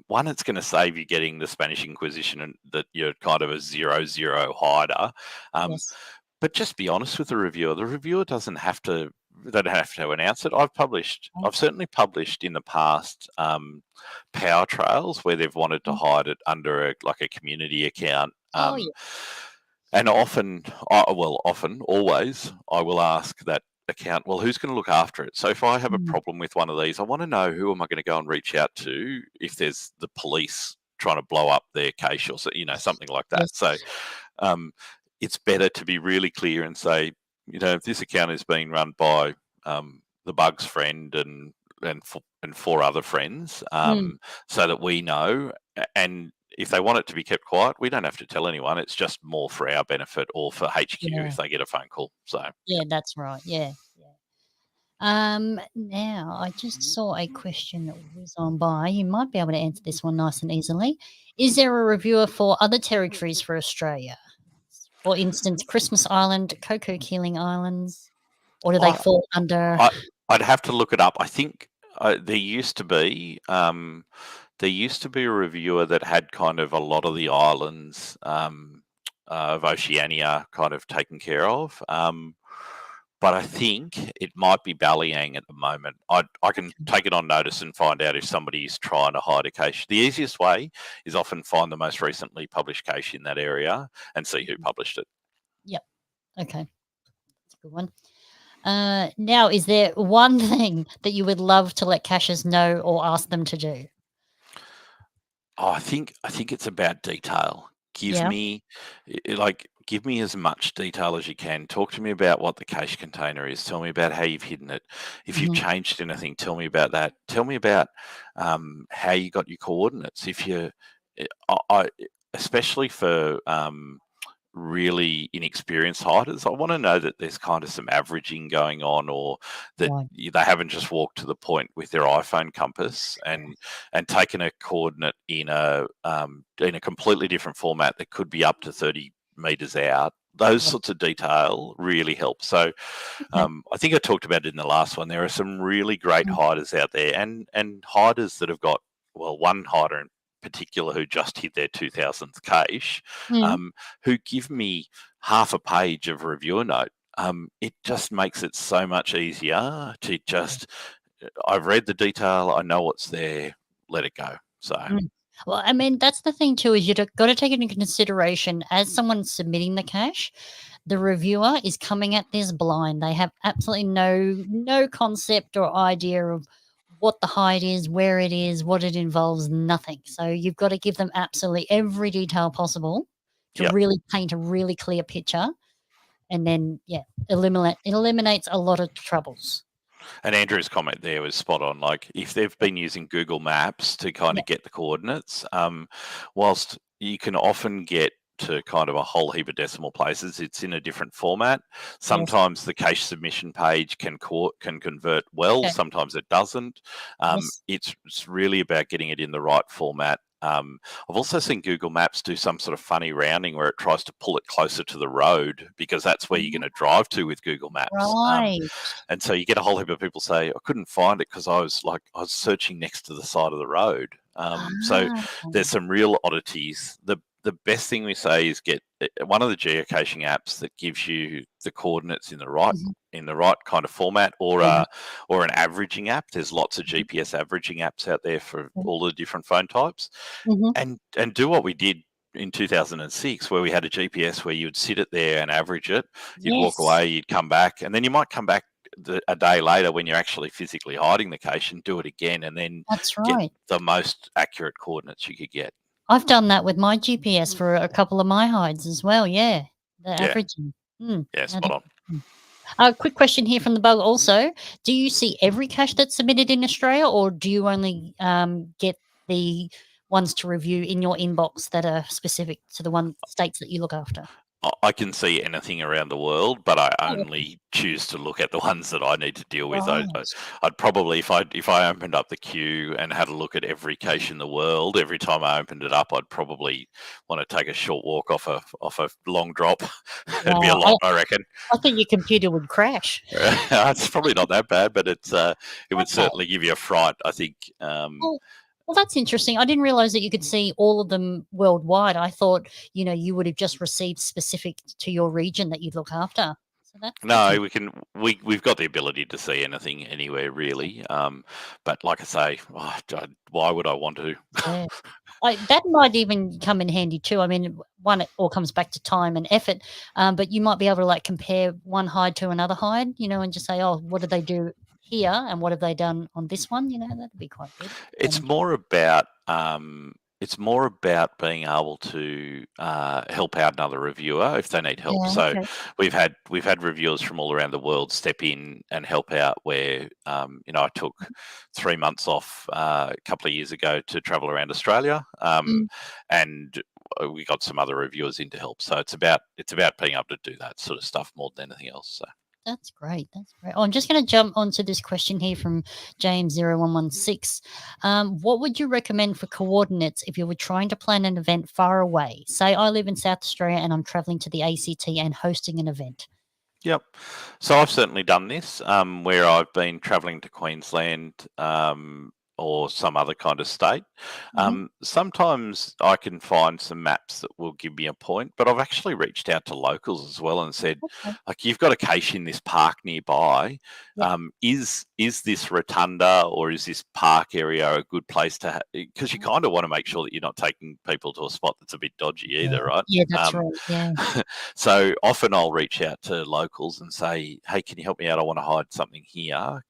one, it's going to save you getting the Spanish Inquisition and that you're kind of a 0-0 hider. Um, Yes. but just be honest with the reviewer. The reviewer doesn't have to. They don't have to announce it. I've Okay. certainly published in the past power trails where they've wanted to Mm. hide it under like a community account. Oh yeah. And always, I will ask that account, well, who's going to look after it? So if I have a Mm. problem with one of these, I want to know who am I going to go and reach out to if there's the police trying to blow up their cache or something like that. So Yes. um, it's better to be really clear and say, if this account is being run by the Bug's friend and four other friends, Mm. so that we know. And if they want it to be kept quiet, we don't have to tell anyone. It's just more for our benefit or for HQ Yeah. if they get a phone call. So, Yeah. That's right. Yeah. Yeah. Now I just saw a question that whiz on by. You might be able to answer this one nice and easily. Is there a reviewer for other territories for Australia? For instance, Christmas Island, Cocoa Keeling Islands, or do they I, fall under? I I'd have to look it up. I think there used to be a reviewer that had kind of a lot of the islands of Oceania kind of taken care of. But I think it might be Balayang at the moment. I can take it on notice and find out if somebody's trying to hide a cache. The easiest way is often find the most recently published cache in that area and see who published it. Yep. Okay, that's a good one. Now, is there one thing that you would love to let caches know or ask them to do? Oh, I think it's about detail. Give Yeah. me give me as much detail as you can. Talk to me about what the cache container is. Tell me about how you've hidden it. If you've Mhm. changed anything, tell me about that. Tell me about how you got your coordinates. If you, I especially for really inexperienced hikers, I want to know that there's kind of some averaging going on, or that Right. they haven't just walked to the point with their iPhone compass and taken a coordinate in a completely different format that could be up to 30 meters out. Those Right. sorts of detail really help. So Okay. I think I talked about it in the last one. There are some really great Mm. hiders out there, and hiders that have got, well, one hider in particular who just hit their 2000th cache, Mm. who give me half a page of reviewer note. It just makes it so much easier to just, I've read the detail, I know what's there, let it go. So Mm. Well, I mean, that's the thing too, is you've got to take into consideration as someone submitting the cache, the reviewer is coming at this blind. They have absolutely no concept or idea of what the hide is, where it is, what it involves, nothing. So you've got to give them absolutely every detail possible to yeah. really paint a really clear picture, and then eliminates a lot of troubles. And Andrew's comment there was spot on. Like, if they've been using Google Maps to kind Yeah. of get the coordinates, whilst you can often get to kind of a whole heap of decimal places, it's in a different format. Yes. Sometimes the cache submission page can convert well, Okay. sometimes it doesn't. Yes. It's really about getting it in the right format. I've also seen Google Maps do some sort of funny rounding where it tries to pull it closer to the road, because that's where you're going to drive to with Google Maps. Right. And so you get a whole heap of people say, I couldn't find it because I was searching next to the side of the road. So Ah. there's some real oddities. The best thing we say is get one of the geocaching apps that gives you the coordinates in the right kind of format, or Yeah. an averaging app. There's lots of GPS averaging apps out there for all the different phone types, Mhm. and do what we did in 2006, where we had a GPS where you'd sit it there and average it. You'd walk Yes. away, you'd come back, and then you might come back a day later when you're actually physically hiding the cache and do it again, and then That's get right. the most accurate coordinates you could get. I've done that with my GPS for a couple of my hides as well, yeah, the Yeah, averaging. Mm, yeah, now spot that on. quick question here from the bug also, do you see every cache that's submitted in Australia, or do you only, get the ones to review in your inbox that are specific to the states that you look after? I can see anything around the world, but I Oh, only choose to look at the ones that I need to deal with. right. I'd probably, if I opened up the queue and had a look at every cache in the world, every time I opened it up, I'd probably want to take a short walk off a long drop. It'd be a Wow, lot, I reckon. I think your computer would crash. It's probably not that bad, but it would Okay. certainly give you a fright, I think. Well well, that's interesting. I didn't realize that you could see all of them worldwide. I thought, you would have just received specific to your region that you look after. So that's No, we've got the ability to see anything anywhere, really. But like I say, why would I want to? yeah. That might even come in handy too. I mean, one, it all comes back to time and effort, but you might be able to, like, compare one hide to another hide, and just say, "Oh, what did they do here, and what have they done on this one?" That'd be quite good. Quite It's interesting. more about being able to help out another reviewer if they need help. Yeah, So okay. we've had reviewers from all around the world step in and help out. Where I took 3 months off a couple of years ago to travel around Australia, Mm. and we got some other reviewers in to help. So it's about being able to do that sort of stuff more than anything else. So. That's great. That's great. Oh, I'm just going to jump onto this question here from James0116. What would you recommend for coordinates if you were trying to plan an event far away? Say I live in South Australia and I'm traveling to the ACT and hosting an event. Yep. So I've certainly done this, where I've been travelling to Queensland, or some other kind of state. Mhm. Sometimes I can find some maps that will give me a point, but I've actually reached out to locals as well and said, Okay. like, you've got a cache in this park nearby. Yeah. Is this rotunda or is this park area a good place to? Because you kind of want to make sure that you're not taking people to a spot that's a bit dodgy Yeah. either, right? Yeah, that's right. Yeah. So often I'll reach out to locals and say, "Hey, can you help me out? I want to hide something here.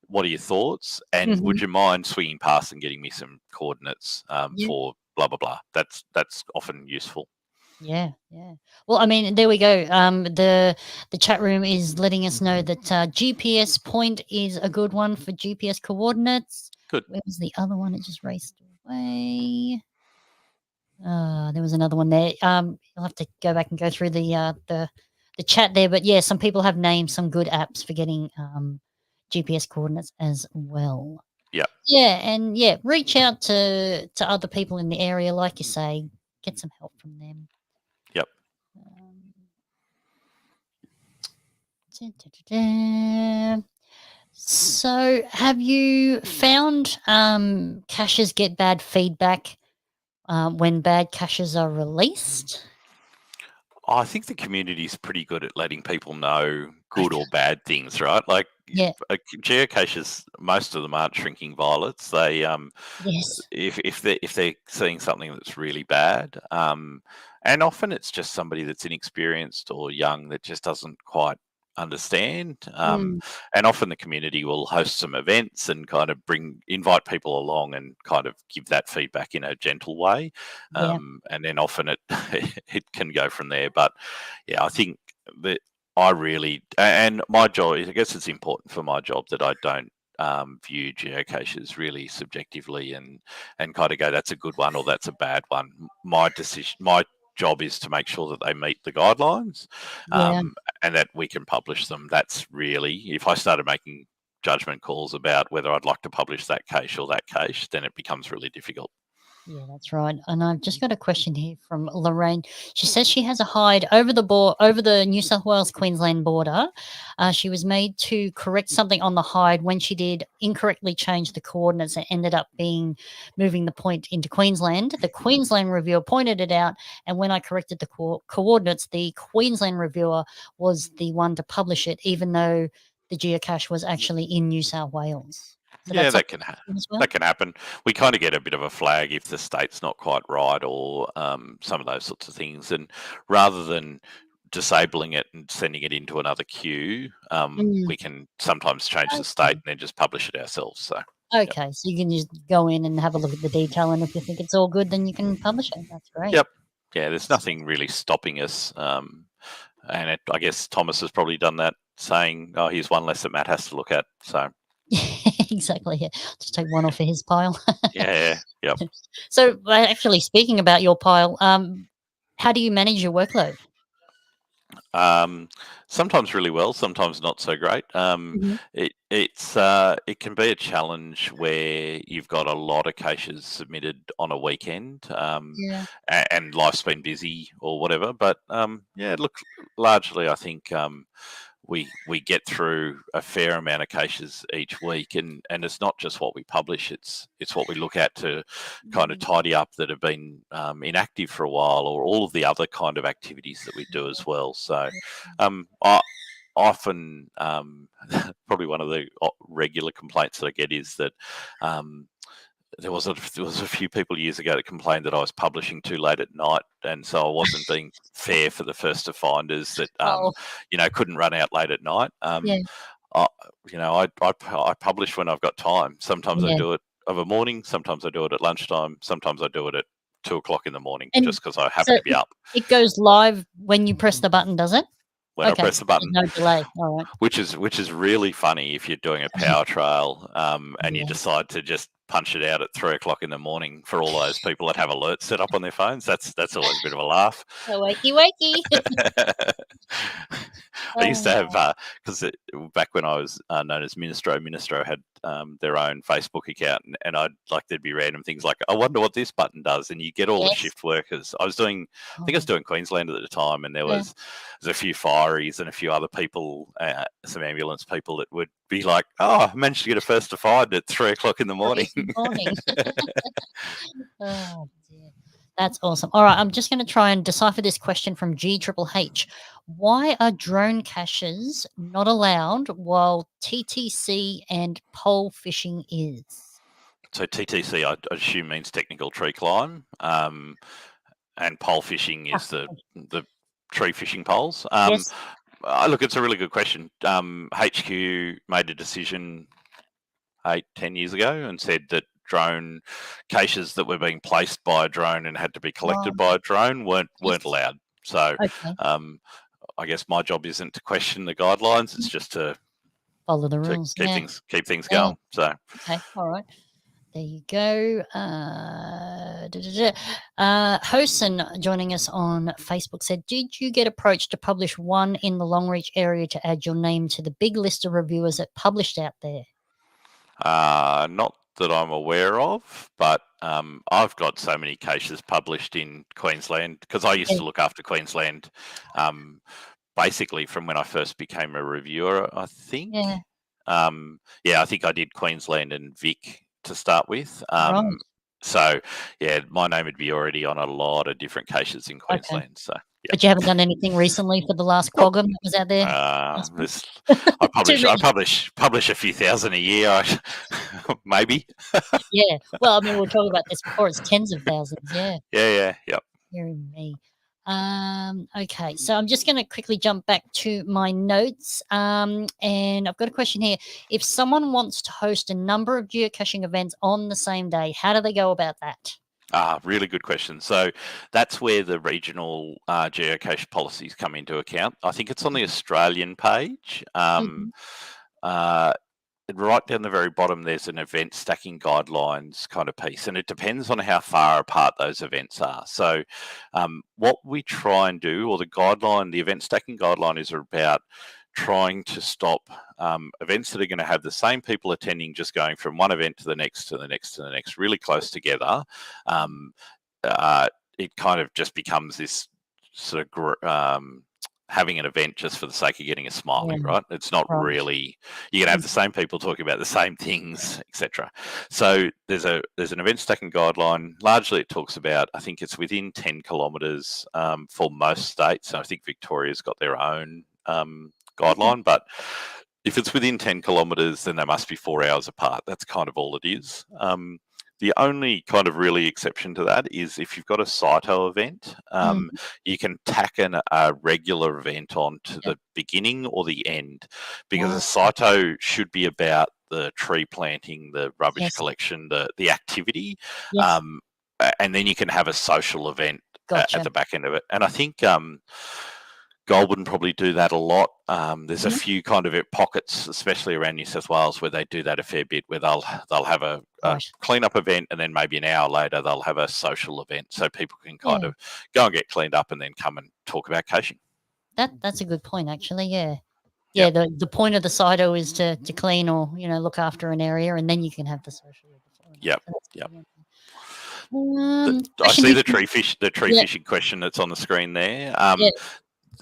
what are your thoughts? And would you mind swinging past and getting me some coordinates for blah, blah, blah. That's often useful. Yeah. Well, I mean, there we go. The chat room is letting us know that GPS point is a good one for GPS coordinates. Good. Where was the other one? It just raced away. There was another one there. You'll have to go back and go through the chat there. But yeah, some people have named some good apps for getting GPS coordinates as well. Yeah. Yeah, and reach out to other people in the area, like you say, get some help from them. Yep. So, have you found caches get bad feedback when bad caches are released? I think the community is pretty good at letting people know good or bad things, right? Like geocaches, most of them aren't shrinking violets. They Yes. if they're seeing something that's really bad, and often it's just somebody that's inexperienced or young that just doesn't quite understand. And often the community will host some events and kind of invite people along and kind of give that feedback in a gentle way. And then often it it can go from there. But yeah, I think that I really, and my job, I guess it's important for my job that I don't view geocaches really subjectively and kind of go, that's a good one or that's a bad one. My job is to make sure that they meet the guidelines and that we can publish them. That's really, if I started making judgment calls about whether I'd like to publish that cache or that cache, then it becomes really difficult. Yeah, that's right. And I've just got a question here from Lorraine. She says she has a hide over the New South Wales Queensland border. She was made to correct something on the hide. When she did incorrectly change the coordinates, and ended up moving the point into Queensland. The Queensland reviewer pointed it out, and when I corrected the coordinates, the Queensland reviewer was the one to publish it, even though the geocache was actually in New South Wales. So yeah, that can happen. That can happen. We kind of get a bit of a flag if the state's not quite right, or some of those sorts of things. And rather than disabling it and sending it into another queue, we can sometimes change the state and then just publish it ourselves. So okay, so you can just go in and have a look at the detail, and if you think it's all good, then you can publish it. That's great. Yep. Yeah, there's nothing really stopping us. And I guess Thomas has probably done that, saying, "Oh, here's one less that Matt has to look at." So. Exactly. Yeah. Just take one off of his pile. Yeah. Yep. So, actually, speaking about your pile, how do you manage your workload? Sometimes really well, sometimes not so great. It can be a challenge where you've got a lot of caches submitted on a weekend, and life's been busy or whatever. But look, largely I think we get through a fair amount of caches each week, and it's not just what we publish, it's what we look at to kind of tidy up that have been inactive for a while, or all of the other kind of activities that we do as well. So I often probably one of the regular complaints that I get is that there was a few people years ago that complained that I was publishing too late at night, and so I wasn't being fair for the first to finders that couldn't run out late at night. I publish when I've got time. Sometimes I do it of a morning, sometimes I do it at lunchtime, sometimes I do it at 2 o'clock in the morning, just because I happen to be up. It goes live when you press the button, does it? When I press the button. No delay. All right. Which is really funny if you're doing a power trail and you decide to just punch it out at 3 o'clock in the morning for all those people that have alerts set up on their phones. That's always a bit of a laugh. Oh, wakey. I used to have, because back when I was known as Ministro had their own Facebook account, and there'd be random things like, I wonder what this button does, and you get all the shift workers. I think I was doing Queensland at the time, and there was a few fireys and a few other people, some ambulance people that would be like, oh, I managed to get a first to find at 3 o'clock in the morning. Oh, dear. That's awesome. All right, I'm just going to try and decipher this question from GHHH. Why are drone caches not allowed while TTC and pole fishing is? So TTC, I assume, means technical tree climb, and pole fishing is the tree fishing poles. Yes. Look, it's a really good question. HQ made a decision 8-10 years ago and said that drone caches that were being placed by a drone and had to be collected by a drone weren't allowed. So I guess my job isn't to question the guidelines; it's just to follow the rules. Keep things going. So okay, all right. There you go. Hosen joining us on Facebook said, did you get approached to publish one in the Longreach area to add your name to the big list of reviewers that published out there? Not that I'm aware of, but I've got so many caches published in Queensland because I used to look after Queensland basically from when I first became a reviewer, I think. I think I did Queensland and Vic to start with. So, my name would be already on a lot of different caches in Queensland. So, but you haven't done anything recently for the last quaggum that was out there? I publish a few thousand a year, maybe. Well, I mean, we were talking about this before. It's tens of thousands. Yep. Hearing me. Okay, so I'm just going to quickly jump back to my notes, and I've got a question here. If someone wants to host a number of geocaching events on the same day, how do they go about that? Really good question. So that's where the regional geocache policies come into account. I think it's on the Australian page. Right down the very bottom, there's an event stacking guidelines kind of piece, and it depends on how far apart those events are. So what we try and do, or the event stacking guideline is about trying to stop events that are going to have the same people attending just going from one event to the next, to the next, to the next, really close together. It kind of just becomes this sort of having an event just for the sake of getting a smiley, right? It's not really, you're going to have the same people talking about the same things, etc. So there's an event stacking guideline. Largely it talks about, I think it's within 10 kilometres for most states. And I think Victoria's got their own guideline, but if it's within 10 kilometres, then they must be 4 hours apart. That's kind of all it is. The only kind of really exception to that is if you've got a CITO event, you can tack a regular event on to the beginning or the end, because a CITO should be about the tree planting, the rubbish collection, the activity, and then you can have a social event at the back end of it. And I think Goulburn probably do that a lot. There's a few kind of pockets, especially around New South Wales, where they do that a fair bit, where they'll have a clean-up event, and then maybe an hour later they'll have a social event, so people can kind of go and get cleaned up and then come and talk about caching. That's a good point, actually. The point of the CITO is to clean or look after an area, and then you can have the social. I see the tree fishing question that's on the screen there.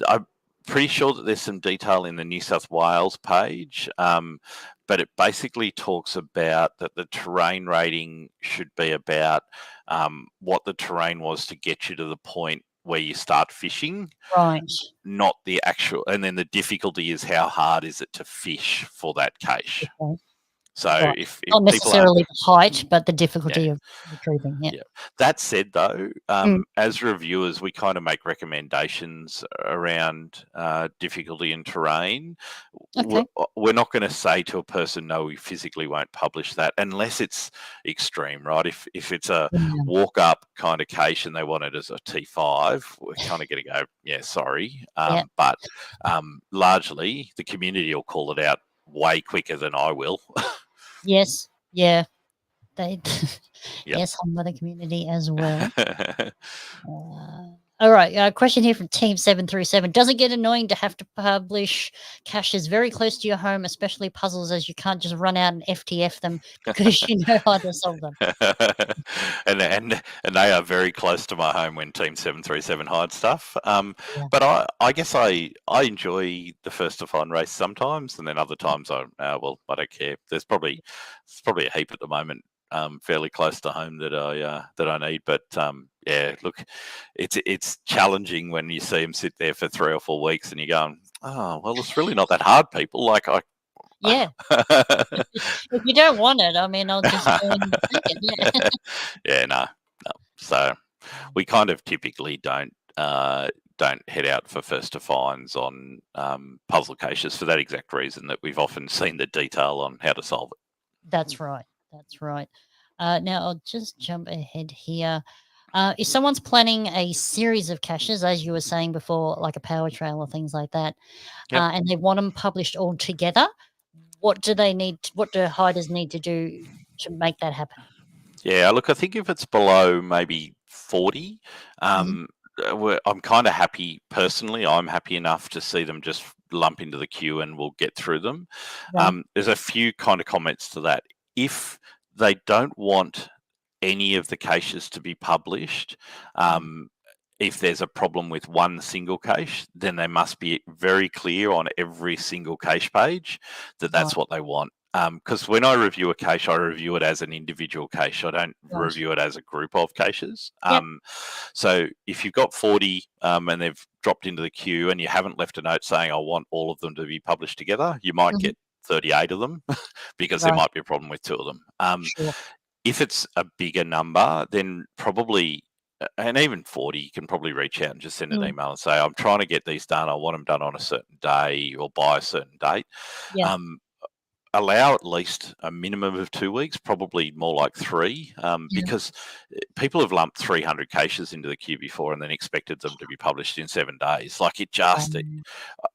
I'm pretty sure that there's some detail in the New South Wales page, but it basically talks about that the terrain rating should be about what the terrain was to get you to the point where you start fishing, right? Not the actual, and then the difficulty is how hard is it to fish for that cache. Okay. So if not necessarily the height, but the difficulty of retrieving. That said, though, as reviewers, we kind of make recommendations around difficulty in terrain. Okay. We're not going to say to a person, no, we physically won't publish that unless it's extreme, right? If it's a walk up kind of cache and they want it as a T5, we're kind of going to go, sorry. But largely the community will call it out way quicker than I will. Yes. Yeah. Yes, I'm by the community as well. All right. Question here from Team 737. Does it get annoying to have to publish caches very close to your home, especially puzzles, as you can't just run out and FTF them because you know how to solve them? and they are very close to my home when Team 737 hides stuff. But I guess I enjoy the first to find race sometimes, and then other times I don't care. There's probably a heap at the moment. Fairly close to home that I need, but look, it's challenging when you see them sit there for 3 or 4 weeks and you're going, oh well, it's really not that hard, people. If you don't want it, I mean, I'll just go and take it. No. So we kind of typically don't don't head out for first to finds on puzzle caches for that exact reason, that we've often seen the detail on how to solve it. That's right. That's right. Now I'll just jump ahead here. If someone's planning a series of caches, as you were saying before, like a power trail or things like that, Yep. and they want them published all together, what do they need? What do hiders need to do to make that happen? Yeah, look, I think if it's below maybe 40, I'm kind of happy personally. I'm happy enough to see them just lump into the queue and we'll get through them. Right. There's a few kind of comments to that. If they don't want any of the caches to be published, if there's a problem with one single cache, then they must be very clear on every single cache page that that's what they want. Because when I review a cache, I review it as an individual cache. I don't review it as a group of caches. Yep. So if you've got 40 and they've dropped into the queue and you haven't left a note saying, I want all of them to be published together, you might get 38 of them because there might be a problem with 2 of them. Sure. If it's a bigger number, then probably, and even 40, you can probably reach out and just send an email and say, I'm trying to get these done. I want them done on a certain day or by a certain date. Yeah. Allow at least a minimum of 2 weeks, probably more like 3, because people have lumped 300 caches into the queue before and then expected them to be published in 7 days. Like it just,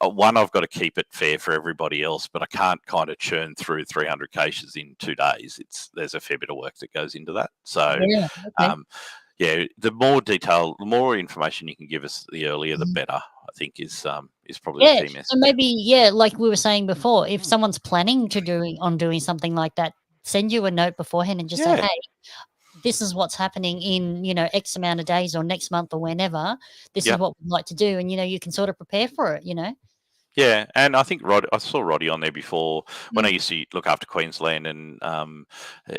one, I've got to keep it fair for everybody else, but I can't kind of churn through 300 caches in 2 days. There's a fair bit of work that goes into that. So, the more detail, the more information you can give us, the earlier, the better. I think is probably the key message. So maybe, like we were saying before, if someone's planning to doing something like that, send you a note beforehand and just say, hey, this is what's happening in, X amount of days or next month or whenever. This is what we'd like to do. And, you can sort of prepare for it, Yeah, and I think I saw Roddy on there before when I used to look after Queensland, and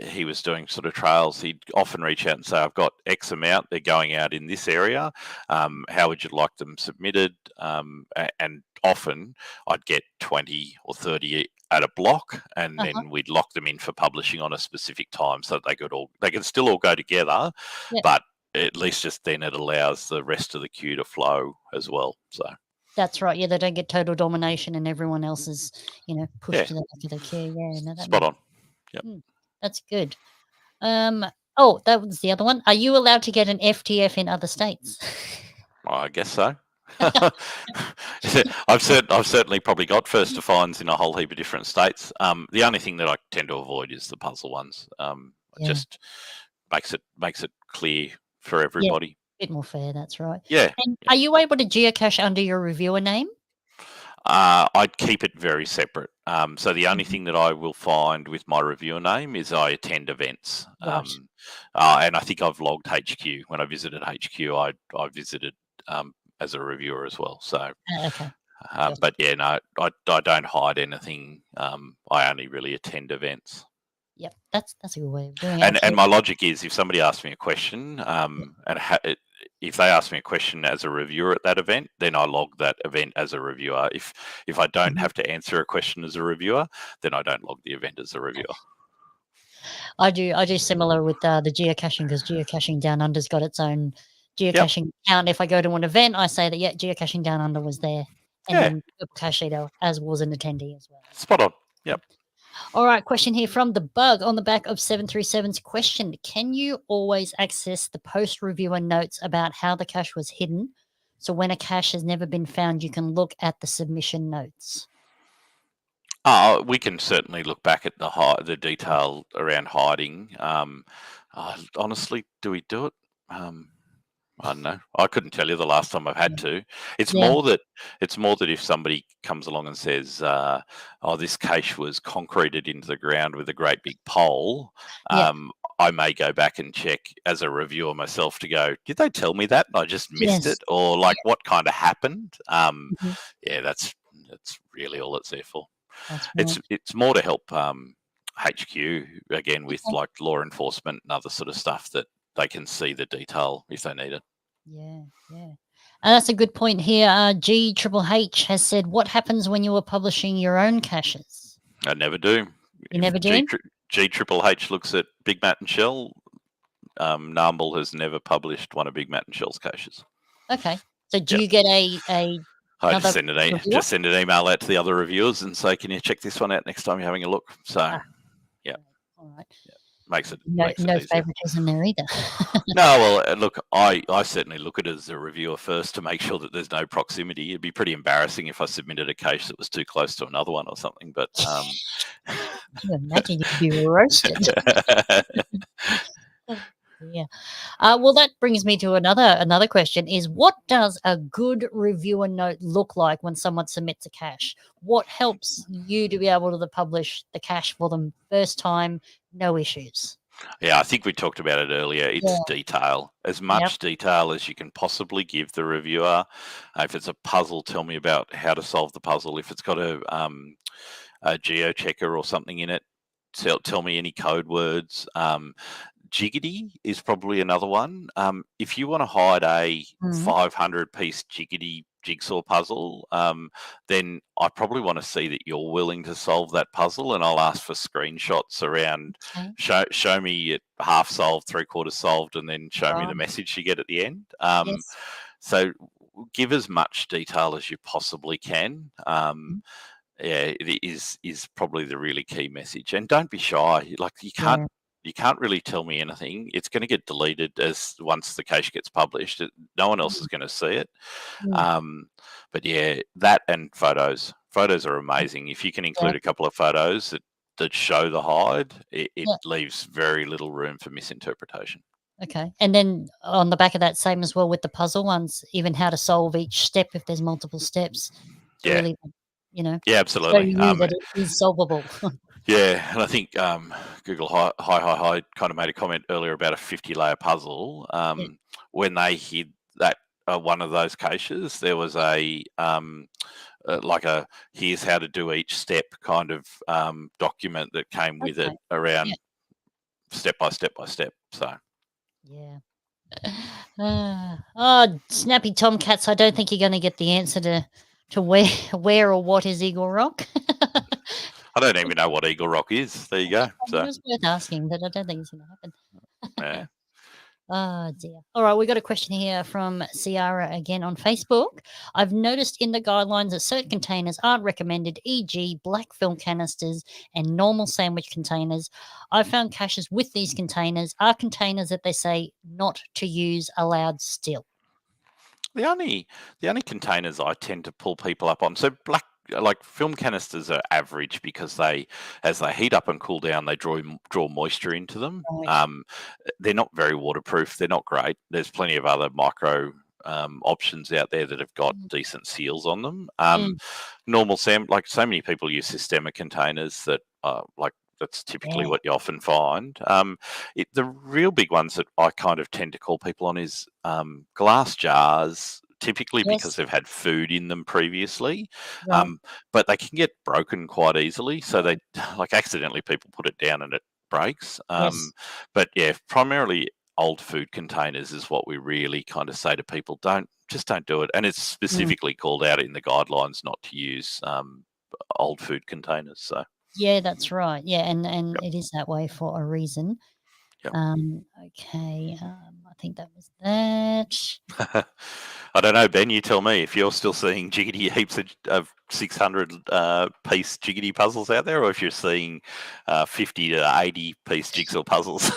he was doing sort of trails. He'd often reach out and say, I've got X amount, they're going out in this area. How would you like them submitted? And often I'd get 20 or 30 at a block, and then we'd lock them in for publishing on a specific time so that they could still all go together, but at least just then it allows the rest of the queue to flow as well. So. That's right. Yeah, they don't get total domination and everyone else is, pushed to the back of the queue. Yeah, no, spot on. Yep. That's good. That was the other one. Are you allowed to get an FTF in other states? I guess so. I've certainly probably got first to finds in a whole heap of different states. The only thing that I tend to avoid is the puzzle ones. Just makes it clear for everybody. Bit more fair, that's right. Yeah. And are you able to geocache under your reviewer name? I'd keep it very separate. So the only thing that I will find with my reviewer name is I attend events. Right. And I think I've logged HQ. When I visited HQ, I visited as a reviewer as well. So, okay. But yeah, no, I don't hide anything. I only really attend events. Yep, that's a good way of doing it. And my logic is, if somebody asks me a question, if they ask me a question as a reviewer at that event, then I log that event as a reviewer. If I don't have to answer a question as a reviewer, then I don't log the event as a reviewer. I do similar with the geocaching, because Geocaching Down Under's got its own geocaching account. If I go to an event, I say that Geocaching Down Under was there, and then Geocaching as was an attendee as well. Spot on. Yep. All right, question here from the Bug on the back of 737's question. Can you always access the post-reviewer notes about how the cache was hidden? So when a cache has never been found, you can look at the submission notes. We can certainly look back at the detail around hiding. Honestly, do we do it? I don't know. I couldn't tell you the last time I've had to. It's more that if somebody comes along and says, this cache was concreted into the ground with a great big pole, I may go back and check as a reviewer myself to go, did they tell me that and I just missed it? Or what kind of happened? That's really all it's there for. It's more to help HQ, again, with like law enforcement and other sort of stuff, that they can see the detail if they need it. Yeah. And that's a good point here. G-Triple-H has said, what happens when you are publishing your own caches? I never do. You never do? G-Triple-H looks at Big Matt and Shell. Ngaambul has never published one of Big Matt and Shell's caches. Okay. So do you get a I another just send an email out to the other reviewers and say, can you check this one out next time you're having a look? So, yeah. All right. Makes it No easier. favoritism there either. No, well, look, I certainly look at it as a reviewer first to make sure that there's no proximity. It'd be pretty embarrassing if I submitted a cache that was too close to another one or something. But Can you imagine you'd be roasted? Yeah. Well, that brings me to another question: is what does a good reviewer note look like when someone submits a cache? What helps you to be able to publish the cache for them first time, no issues? Yeah, I think we talked about it earlier. It's detail, as much detail as you can possibly give the reviewer. If it's a puzzle, tell me about how to solve the puzzle. If it's got a geochecker or something in it, tell me any code words. Jiggity is probably another one. If you want to hide a 500-piece jiggity jigsaw puzzle, then I probably want to see that you're willing to solve that puzzle, and I'll ask for screenshots around. Show me it half solved, 3/4 solved, and then show me the message you get at the end. So give as much detail as you possibly can. Yeah, it is probably the really key message, and don't be shy. Like you can't really tell me anything. It's going to get deleted once the cache gets published. No one else is going to see it. But yeah, that and photos. Photos are amazing. If you can include a couple of photos that show the hide, it leaves very little room for misinterpretation. Okay. And then on the back of that, same as well with the puzzle ones, even how to solve each step if there's multiple steps. Really, yeah, absolutely. Show you that it is solvable. Yeah, and I think Google Hi kind of made a comment earlier about a 50-layer puzzle. When they hid that one of those caches, there was a here's how to do each step kind of document that came with it around step by step by step. So snappy tomcats! I don't think you're going to get the answer to where or what is Eagle Rock. I don't even know what Eagle Rock is. There you go. So it was worth asking, but I don't think it's going to happen. Yeah. Oh dear. All right, we got a question here from Ciara again on Facebook. I've noticed in the guidelines that certain containers aren't recommended, e.g. black film canisters and normal sandwich containers. I've found caches with these containers are containers that they say not to use allowed still. The only containers I tend to pull people up on, so like film canisters are average because as they heat up and cool down, they draw moisture into them. They're not very waterproof. They're not great. There's plenty of other micro options out there that have got decent seals on them. Normal like so many people use Systema containers that that's typically what you often find. The real big ones that I kind of tend to call people on is glass jars, typically because they've had food in them previously, but they can get broken quite easily. So they accidentally people put it down and it breaks. But yeah, primarily old food containers is what we really kind of say to people, don't do it. And it's specifically called out in the guidelines not to use old food containers. So yeah, that's right. Yeah, and it is that way for a reason. Okay, I think that was that. I don't know, Ben, you tell me if you're still seeing heaps of 600 piece jiggity puzzles out there, or if you're seeing 50 to 80 piece jigsaw puzzles.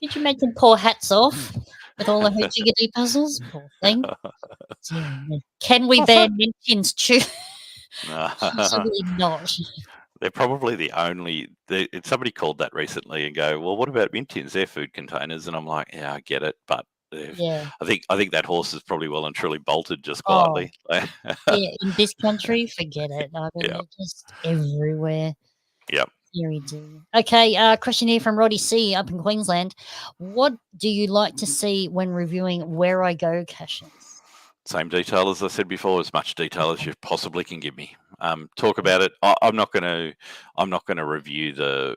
Did you make them pour hats off with all of her jiggity puzzles? Poor thing. Can we ban mint tins too? Possibly not. They're probably the only. Somebody called that recently and go, well, what about mint tins? They're food containers, and I'm like, yeah, I get it, but I think that horse is probably well and truly bolted just quietly. In this country, forget it. I mean, they're just everywhere. Yep. Very dear. Okay, question here from Roddy C up in Queensland. What do you like to see when reviewing Where I Go caches? Same detail as I said before, as much detail as you possibly can give me. Talk about it. I'm not going to review the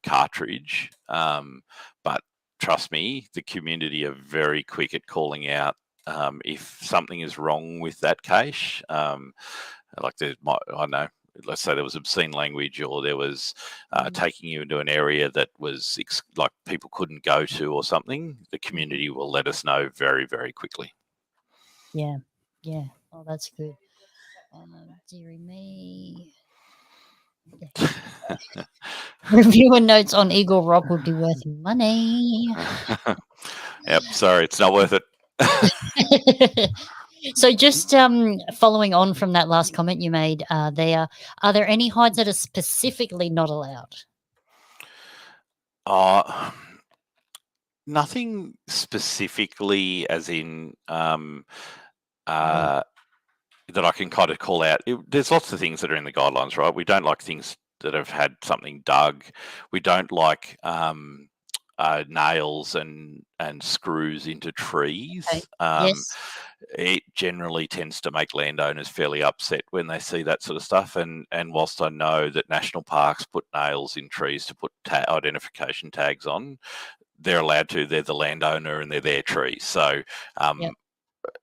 cartridge, but trust me, the community are very quick at calling out if something is wrong with that cache. I don't know. Let's say there was obscene language, or there was taking you into an area that was like people couldn't go to, or something. The community will let us know very, very quickly. Yeah. Oh, that's good. Dearie me. Reviewer notes on Eagle Rock would be worth money. Yep. Sorry, it's not worth it. So just following on from that last comment you made there, are there any hides that are specifically not allowed? Nothing specifically, as in that I can kind of call out. There's lots of things that are in the guidelines, right? We don't like things that have had something dug. We don't like nails and screws into trees. Okay. Yes. It generally tends to make landowners fairly upset when they see that sort of stuff. And whilst I know that national parks put nails in trees to put identification tags on, they're allowed to. They're the landowner and they're their trees. So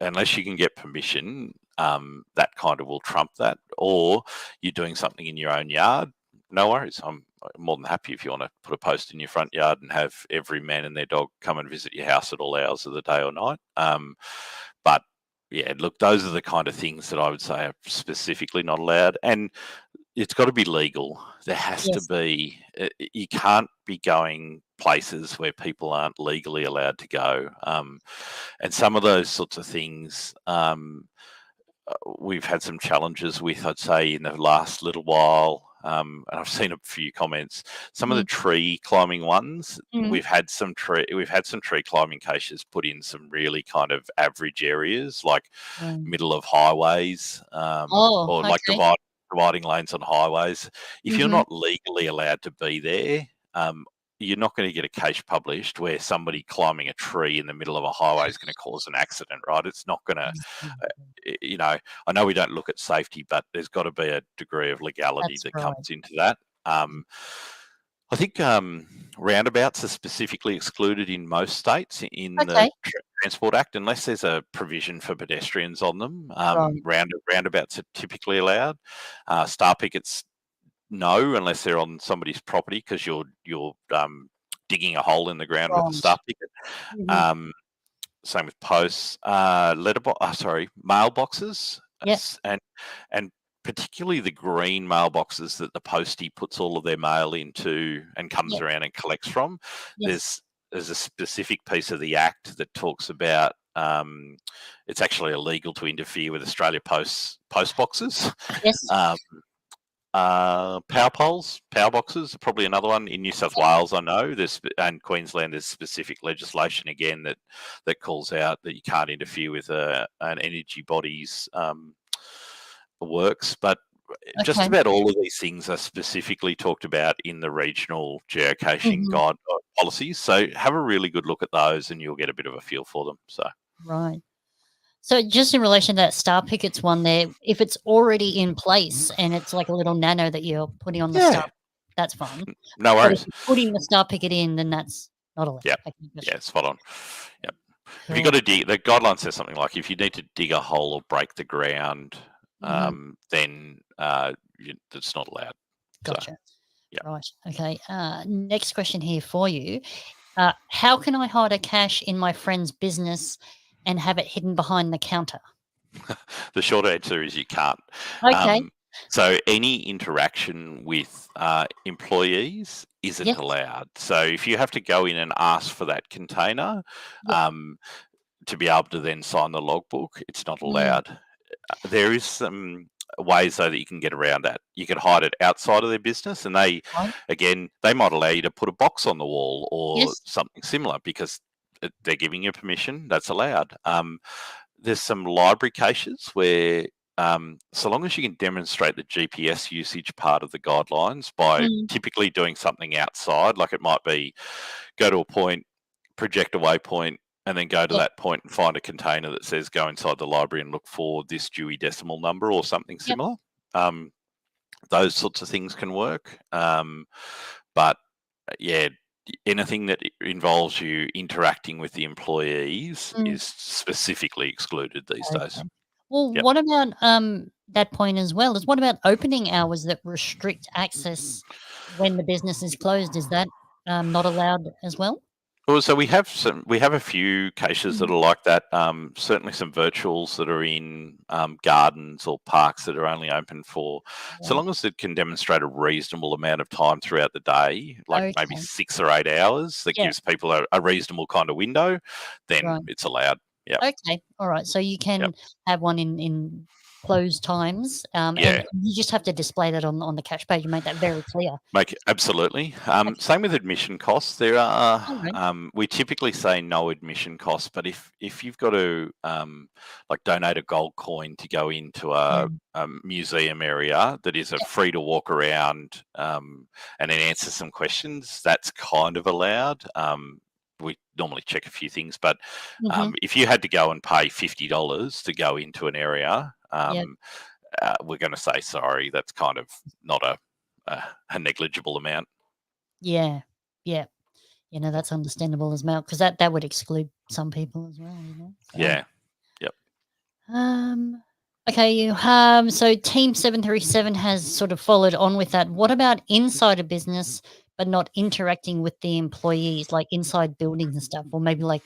unless you can get permission, that kind of will trump that. Or you're doing something in your own yard, no worries. I'm more than happy if you want to put a post in your front yard and have every man and their dog come and visit your house at all hours of the day or night. But yeah, look, those are the kind of things that I would say are specifically not allowed. And it's got to be legal. There has to be. You can't be going places where people aren't legally allowed to go. And some of those sorts of things we've had some challenges with, I'd say, in the last little while. And I've seen a few comments. Some of the tree climbing ones, we've had some tree climbing caches put in some really kind of average areas, like middle of highways, or like dividing lanes on highways. If you're not legally allowed to be there, you're not going to get a cache published where somebody climbing a tree in the middle of a highway is going to cause an accident, right? It's not going to, I know we don't look at safety, but there's got to be a degree of legality comes into that. I think roundabouts are specifically excluded in most states in the Transport Act, unless there's a provision for pedestrians on them. Roundabouts are typically allowed. Star pickets, no, unless they're on somebody's property, because you're digging a hole in the ground with a star picket. Same with posts, mailboxes, and particularly the green mailboxes that the postie puts all of their mail into and comes around and collects from. There's a specific piece of the Act that talks about it's actually illegal to interfere with Australia Post's post boxes. Power poles, power boxes are probably another one. In New South Wales, I know and Queensland, there's specific legislation again that calls out that you can't interfere with an energy body's works. But just about all of these things are specifically talked about in the regional geocaching guide policies. So have a really good look at those, and you'll get a bit of a feel for them. So just in relation to that star pickets one there, if it's already in place and it's like a little nano that you're putting on the star, that's fine. No worries. But if you're putting the star picket in, then that's not allowed. Yeah, spot on. Yep. If you've got to dig, the guideline says something like if you need to dig a hole or break the ground, then that's not allowed. Gotcha. Right. Okay. Next question here for you. How can I hide a cache in my friend's business and have it hidden behind the counter? The short answer is you can't. Okay. So any interaction with employees isn't allowed. So if you have to go in and ask for that container to be able to then sign the logbook, it's not allowed. There is some ways though that you can get around that. You can hide it outside of their business, and they might allow you to put a box on the wall or something similar because they're giving you permission. That's allowed. There's some library caches where so long as you can demonstrate the GPS usage part of the guidelines by typically doing something outside, like it might be go to a point, project a waypoint, and then go to that point and find a container that says go inside the library and look for this Dewey Decimal number or something similar. Those sorts of things can work. But anything that involves you interacting with the employees is specifically excluded these days. Well, what about that point as well? What about opening hours that restrict access when the business is closed? Is that not allowed as well? Well, so we have a few caches that are like that. Certainly some virtuals that are in gardens or parks that are only open for, so long as it can demonstrate a reasonable amount of time throughout the day, like maybe Okay. 6 or 8 hours, that Yeah. gives people a reasonable kind of window, then Right. it's allowed. Yeah. Okay. All right. So you can have one in closed times, and Yeah. you just have to display that on the cache page and make that very clear. Absolutely. Okay. Same with admission costs. There are All right. we typically say no admission costs, but if you've got to like donate a gold coin to go into a museum area that is free to walk around and then answer some questions, that's kind of allowed. We normally check a few things, but if you had to go and pay $50 to go into an area, we're going to say sorry. That's kind of not a negligible amount. Yeah. Yeah. That's understandable as well, because that would exclude some people as well. So. Yeah. Yep. Okay. So Team 737 has sort of followed on with that. What about inside a business, but not interacting with the employees, like inside buildings and stuff, or maybe like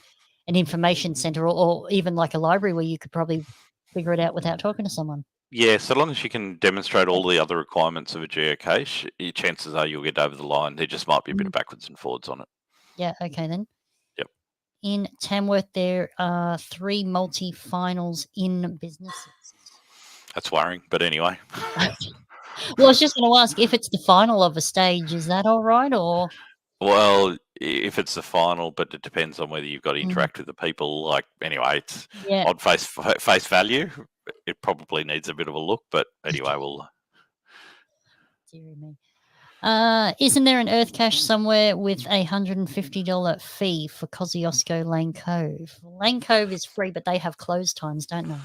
an information center, or even like a library where you could probably figure it out without talking to someone? Yeah, so long as you can demonstrate all the other requirements of a geocache, chances are you'll get over the line. There just might be a bit of backwards and forwards on it. Yeah. Okay then. Yep. In Tamworth, there are 3 multi-finals in businesses. That's worrying, but anyway. Well, I was just going to ask, if it's the final of a stage, is that all right, or? Well, if it's the final, but it depends on whether you've got to interact with the people. Like, anyway, it's on face value. It probably needs a bit of a look, but anyway, we'll. Dear me. Isn't there an earth cache somewhere with a $150 fee for Kosciuszko Lane Cove? Lane Cove is free, but they have closed times, don't they?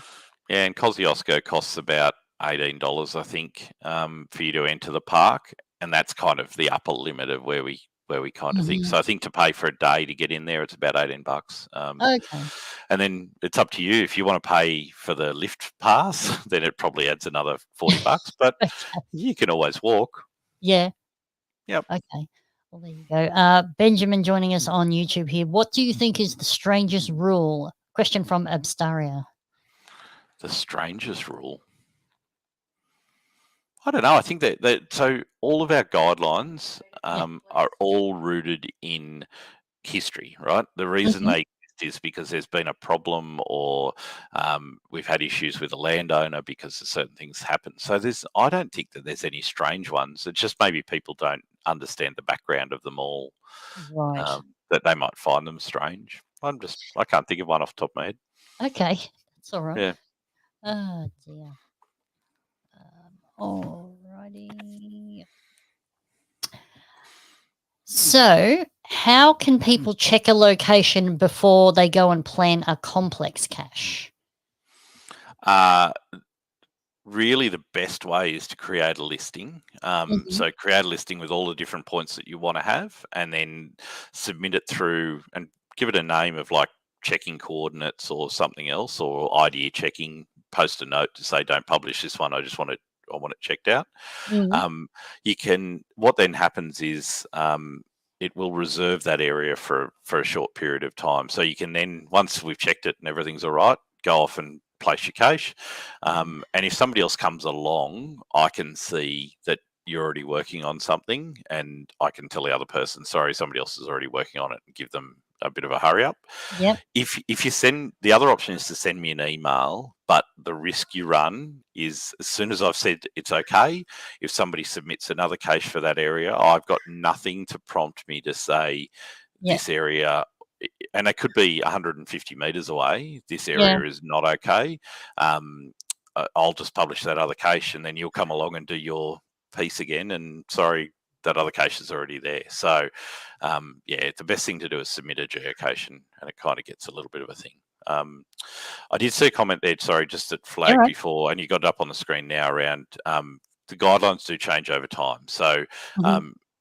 Yeah, and Kosciuszko costs about $18, I think, for you to enter the park, and that's kind of the upper limit of where we kind of think. So I think to pay for a day to get in there, it's about $18. Okay. And then it's up to you if you want to pay for the lift pass. Then it probably adds another $40, but you can always walk. Yeah. Yep. Okay. Well, there you go. Benjamin joining us on YouTube here. What do you think is the strangest rule? Question from Abstaria. The strangest rule? I don't know. I think that so all of our guidelines are all rooted in history, right? The reason they exist is because there's been a problem, or we've had issues with a landowner because of certain things happen. So I don't think that there's any strange ones. It's just maybe people don't understand the background of them all, Right. that they might find them strange. I can't think of one off the top of my head. Okay. That's all right. Yeah. Oh, dear. Alrighty. So, how can people check a location before they go and plan a complex cache? Really, the best way is to create a listing. So create a listing with all the different points that you want to have, and then submit it through and give it a name of like checking coordinates or something else, or idea checking. Post a note to say, don't publish this one. I want it checked out. You can. What then happens is it will reserve that area for a short period of time. So you can then, once we've checked it and everything's all right, go off and place your cache. And if somebody else comes along, I can see that you're already working on something, and I can tell the other person, sorry, somebody else is already working on it, and give them a bit of a hurry up. Yep. If you send, the other option is to send me an email, but the risk you run is, as soon as I've said it's okay, if somebody submits another cache for that area, I've got nothing to prompt me to say this area, and it could be 150 meters away, this area is not okay. I'll just publish that other cache, and then you'll come along and do your piece again, and sorry, that other cache is already there. So the best thing to do is submit a geocation, and it kind of gets a little bit of a thing. I did see a comment there, sorry, just that flagged before, and you got it up on the screen now, around the guidelines do change over time. So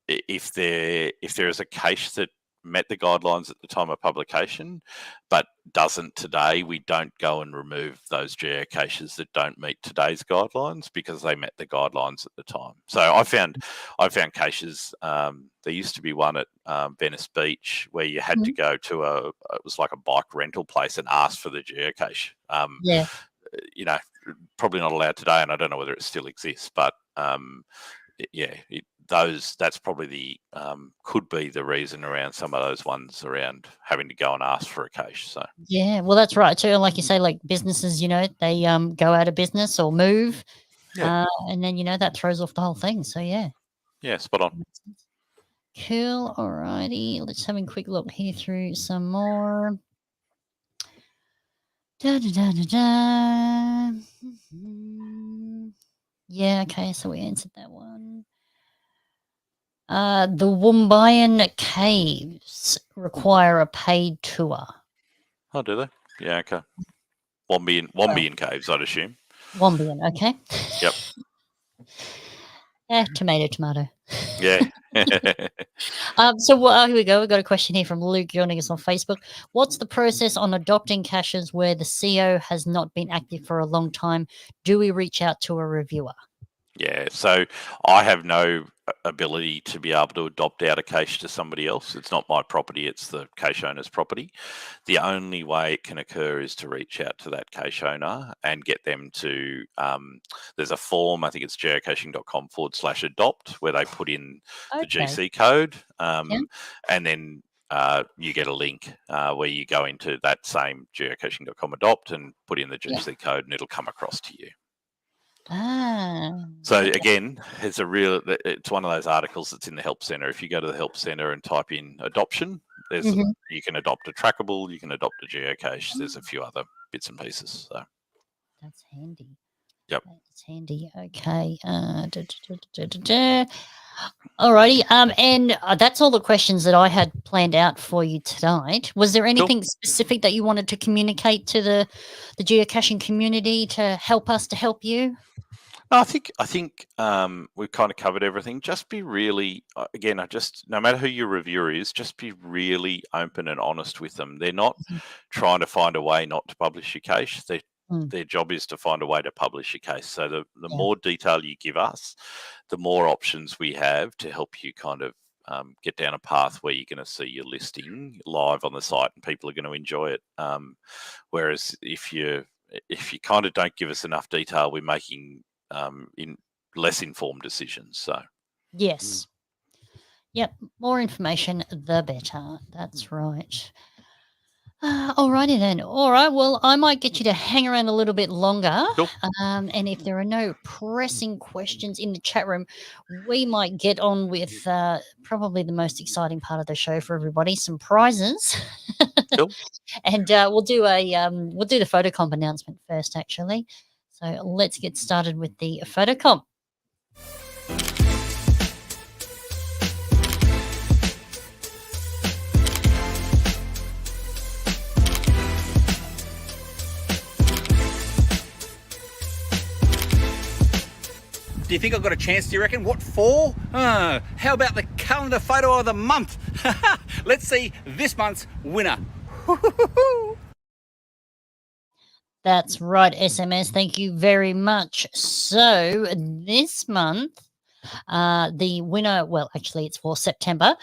if there is a cache that met the guidelines at the time of publication, but doesn't today, we don't go and remove those geocaches that don't meet today's guidelines because they met the guidelines at the time. So I found caches. There used to be one at Venice Beach where you had to go to it was like a bike rental place and ask for the geocache. Yeah. You know, probably not allowed today, and I don't know whether it still exists, but that's probably the could be the reason around some of those ones around having to go and ask for a cache. So yeah, well, that's right too. Like you say, like businesses, they go out of business or move, and then that throws off the whole thing. So yeah, spot on. Cool. Alrighty, let's have a quick look here through some more. Da, da, da, da, da. Yeah, okay, so we answered that one. The Wombayan Caves require a paid tour. Oh, do they? Yeah, okay. Wombayan Caves, I'd assume. Wombayan, okay. Yep. Tomato. Yeah. So here we go. We've got a question here from Luke joining us on Facebook. What's the process on adopting caches where the CO has not been active for a long time? Do we reach out to a reviewer? Yeah, so I have no ability to be able to adopt out a cache to somebody else. It's not my property, it's the cache owner's property. The only way it can occur is to reach out to that cache owner and get them to, there's a form, I think it's geocaching.com/adopt, where they put in the GC code, and then you get a link where you go into that same geocaching.com adopt and put in the GC code and it'll come across to you. So again, it's one of those articles that's in the help center. If you go to the help center and type in adoption, you can adopt a trackable, you can adopt a geocache. There's a few other bits and pieces. So that's handy. Yep, that's handy. Okay. Alrighty. And that's all the questions that I had planned out for you tonight. Was there anything specific that you wanted to communicate to the geocaching community to help us to help you? I think we've kind of covered everything. Just be really, again, no matter who your reviewer is, just be really open and honest with them. They're not trying to find a way not to publish your cache. Their job is to find a way to publish your case. So the more detail you give us, the more options we have to help you kind of get down a path where you're going to see your listing live on the site and people are going to enjoy it. Whereas if you kind of don't give us enough detail, we're making in less informed decisions. So yes, yep, more information the better. That's right. Alrighty then. All right. Well, I might get you to hang around a little bit longer. Cool. And if there are no pressing questions in the chat room, we might get on with probably the most exciting part of the show for everybody: some prizes. Cool. And we'll do the photo comp announcement first, actually. So let's get started with the photo comp. Do you think I've got a chance, do you reckon? What for? How about the calendar photo of the month? Let's see this month's winner. That's right, SMS. Thank you very much. So this month, the winner, well, actually it's for September.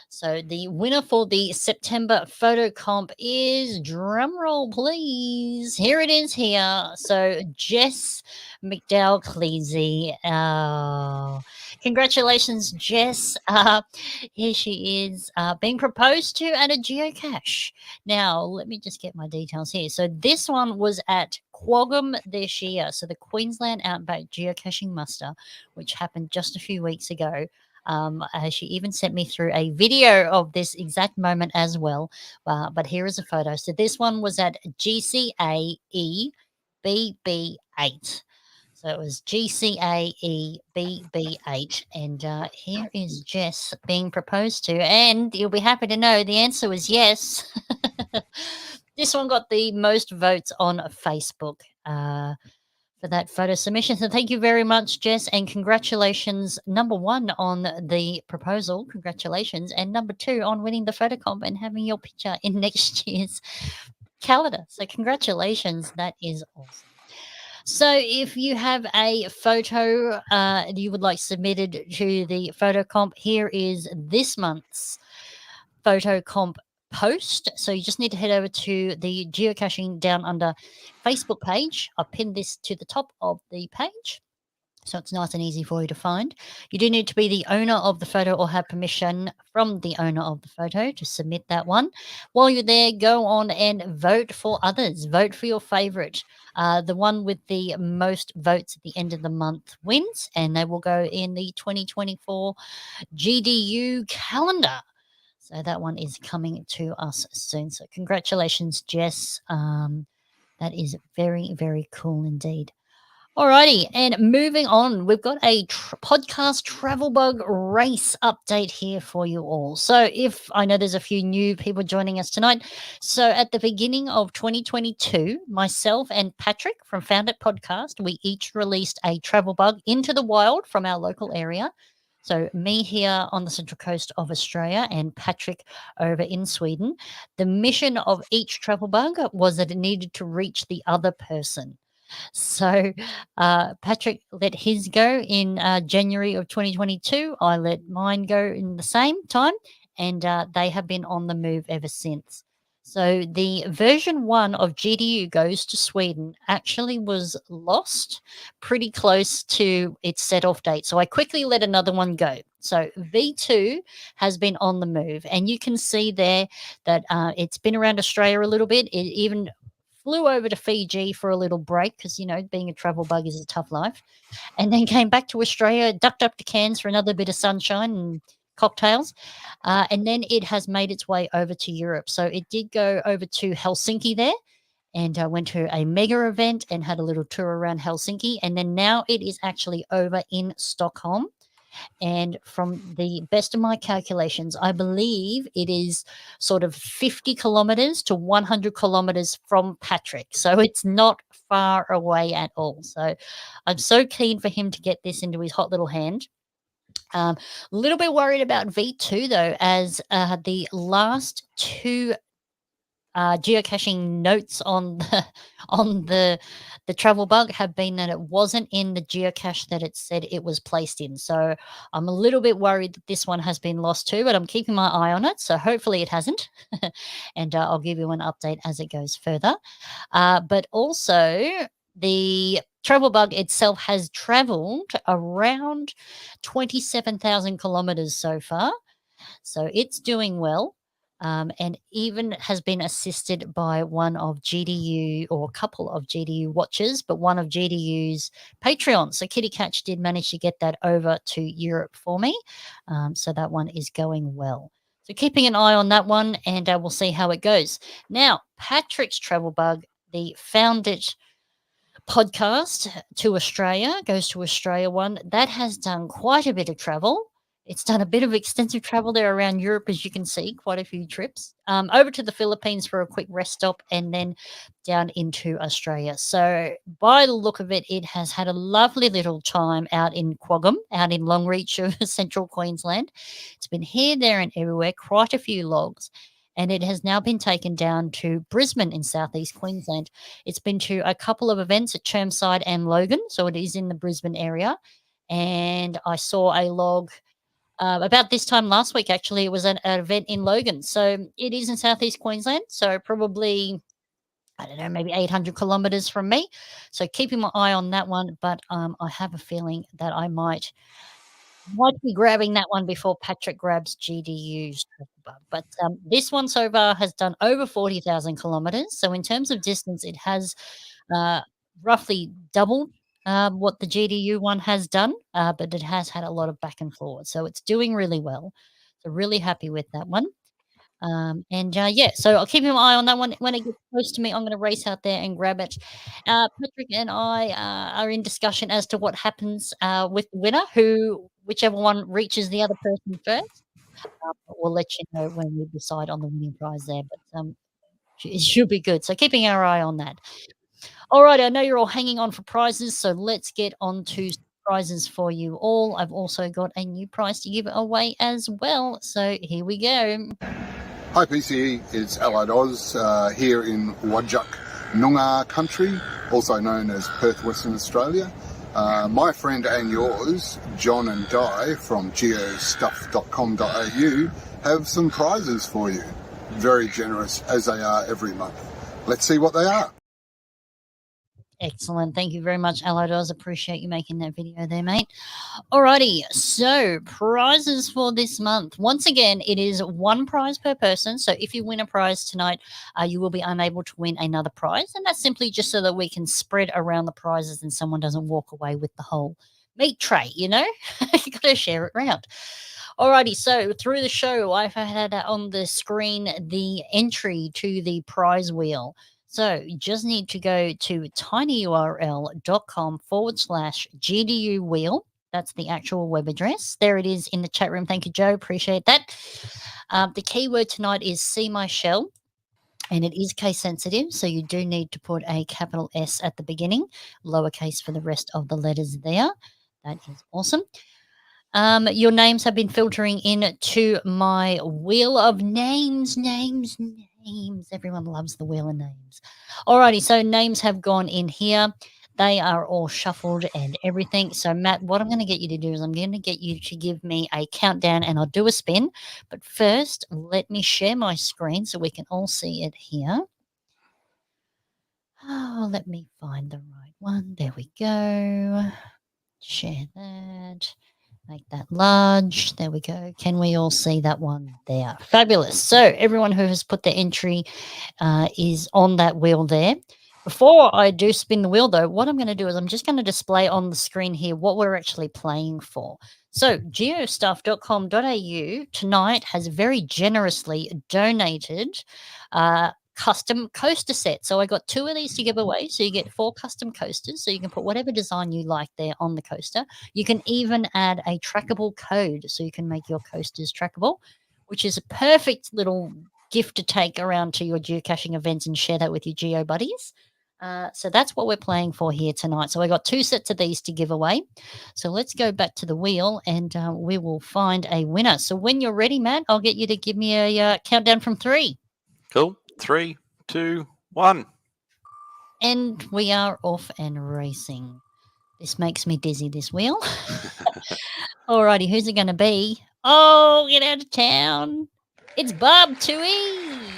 So the winner for the September photo comp is, drumroll please, here it is here. So Jess McDowell Cleasy. Oh, congratulations, Jess. Here she is being proposed to at a geocache. Now, let me just get my details here. So this one was at Quoggum this year. So the Queensland Outback Geocaching Muster, which happened just a few weeks ago. She even sent me through a video of this exact moment as well. But here is a photo. So this one was at GCAE BB8. So it was GCAE BB8. And here is Jess being proposed to. And you'll be happy to know the answer was yes. This one got the most votes on Facebook. for that photo submission. So thank you very much, Jess, and congratulations, number one, on the proposal. Congratulations. And number two, on winning the photo comp and having your picture in next year's calendar. So congratulations. That is awesome. So if you have a photo you would like submitted to the photo comp, here is this month's photo comp post. So you just need to head over to the Geocaching Down Under Facebook page. I've pinned this to the top of the page, so it's nice and easy for you to find. You do need to be the owner of the photo or have permission from the owner of the photo to submit that one. While you're there, go on and vote for others. Vote for your favorite. The one with the most votes at the end of the month wins, and they will go in the 2024 GDU calendar. So that one is coming to us soon. So congratulations, Jess. That is very, very cool indeed. Alrighty, and moving on, we've got a podcast travel bug race update here for you all. So if I know there's a few new people joining us tonight. So at the beginning of 2022, myself and Patrick from Found It Podcast, we each released a travel bug into the wild from our local area. So me here on the central coast of Australia and Patrick over in Sweden. The mission of each travel bug was that it needed to reach the other person. So Patrick let his go in January of 2022. I let mine go in the same time, and they have been on the move ever since. So the version 1 of GDU Goes to Sweden actually was lost pretty close to its set-off date. So I quickly let another one go. So V2 has been on the move, and you can see there that it's been around Australia a little bit. It even flew over to Fiji for a little break because, being a travel bug is a tough life, and then came back to Australia, ducked up to Cairns for another bit of sunshine and cocktails, and then it has made its way over to Europe. So it did go over to Helsinki there, and went to a mega event and had a little tour around Helsinki, and then now it is actually over in Stockholm. And from the best of my calculations, I believe it is sort of 50 kilometers to 100 kilometers from Patrick. So it's not far away at all. So I'm so keen for him to get this into his hot little hand. A little bit worried about V2 though, as the last two geocaching notes on the travel bug have been that it wasn't in the geocache that it said it was placed in. So I'm a little bit worried that this one has been lost too, but I'm keeping my eye on it. So hopefully it hasn't. And I'll give you an update as it goes further. But also the travel bug itself has traveled around 27,000 kilometers so far. So it's doing well. And even has been assisted by one of GDU, or a couple of GDU watchers, but one of GDU's Patreon. So Kitty Catch did manage to get that over to Europe for me. So that one is going well. So keeping an eye on that one, and we'll see how it goes. Now, Patrick's travel bug, the Found It podcast to Australia, goes to Australia one, that has done quite a bit of travel. It's done a bit of extensive travel there around Europe, as you can see, quite a few trips. Over to the Philippines for a quick rest stop, and then down into Australia. So by the look of it, it has had a lovely little time out in Quoggum, out in Longreach of central Queensland. It's been here, there and everywhere, quite a few logs. And it has now been taken down to Brisbane in southeast Queensland. It's been to a couple of events at Chermside and Logan, so it is in the Brisbane area. And I saw a log about this time last week, actually. It was an event in Logan. So it is in southeast Queensland, so probably, I don't know, maybe 800 kilometres from me. So keeping my eye on that one, but I have a feeling that I might be grabbing that one before Patrick grabs GDU's. But this one so far has done over 40,000 kilometres. So in terms of distance, it has roughly doubled what the GDU one has done, but it has had a lot of back and forth. So it's doing really well. So really happy with that one. So I'll keep an eye on that one. When it gets close to me, I'm going to race out there and grab it. Patrick and I are in discussion as to what happens with the winner, whichever one reaches the other person first. We'll let you know when we decide on the winning prize there, but it should be good. So keeping our eye on that. All right, I know you're all hanging on for prizes, so let's get on to prizes for you all. I've also got a new prize to give away as well, so here we go. Hi PCE, it's Allied Oz here in Wajak Noongar country, also known as Perth, Western Australia. My friend and yours, John and Di from geostuff.com.au, have some prizes for you. Very generous, as they are every month. Let's see what they are. Excellent. Thank you very much, Alados. Appreciate you making that video there, mate. Alrighty, so prizes for this month. Once again, it is one prize per person. So if you win a prize tonight, you will be unable to win another prize. And that's simply just so that we can spread around the prizes and someone doesn't walk away with the whole meat tray, you know? You got to share it around. Alrighty, so through the show, I've had on the screen the entry to the prize wheel. So you just need to go to tinyurl.com/GDU wheel. That's the actual web address. There it is in the chat room. Thank you, Joe. Appreciate that. The keyword tonight is see my shell, and it is case sensitive. So you do need to put a capital S at the beginning, lowercase for the rest of the letters there. That is awesome. Your names have been filtering in to my wheel of names. Everyone loves the wheel of names. Alrighty, so names have gone in here. They are all shuffled and everything. So, Matt, what I'm going to get you to do is I'm going to get you to give me a countdown and I'll do a spin. But first, let me share my screen so we can all see it here. Oh, let me find the right one. There we go. Share that. Make that large. There we go. Can we all see that one there? Fabulous. So everyone who has put their entry is on that wheel there. Before I do spin the wheel, though, what I'm going to do is I'm just going to display on the screen here what we're actually playing for. So geostuff.com.au tonight has very generously donated custom coaster set. So I got 2 of these to give away. So you get 4 custom coasters. So you can put whatever design you like there on the coaster. You can even add a trackable code so you can make your coasters trackable, which is a perfect little gift to take around to your geocaching events and share that with your geo buddies. So that's what we're playing for here tonight. So I got 2 sets of these to give away. So let's go back to the wheel and we will find a winner. So when you're ready, Matt, I'll get you to give me a countdown from 3. Cool. 3, 2, 1. And we are off and racing. This makes me dizzy, this wheel. Alrighty, who's it going to be? Oh, get out of town. It's Bob Tui.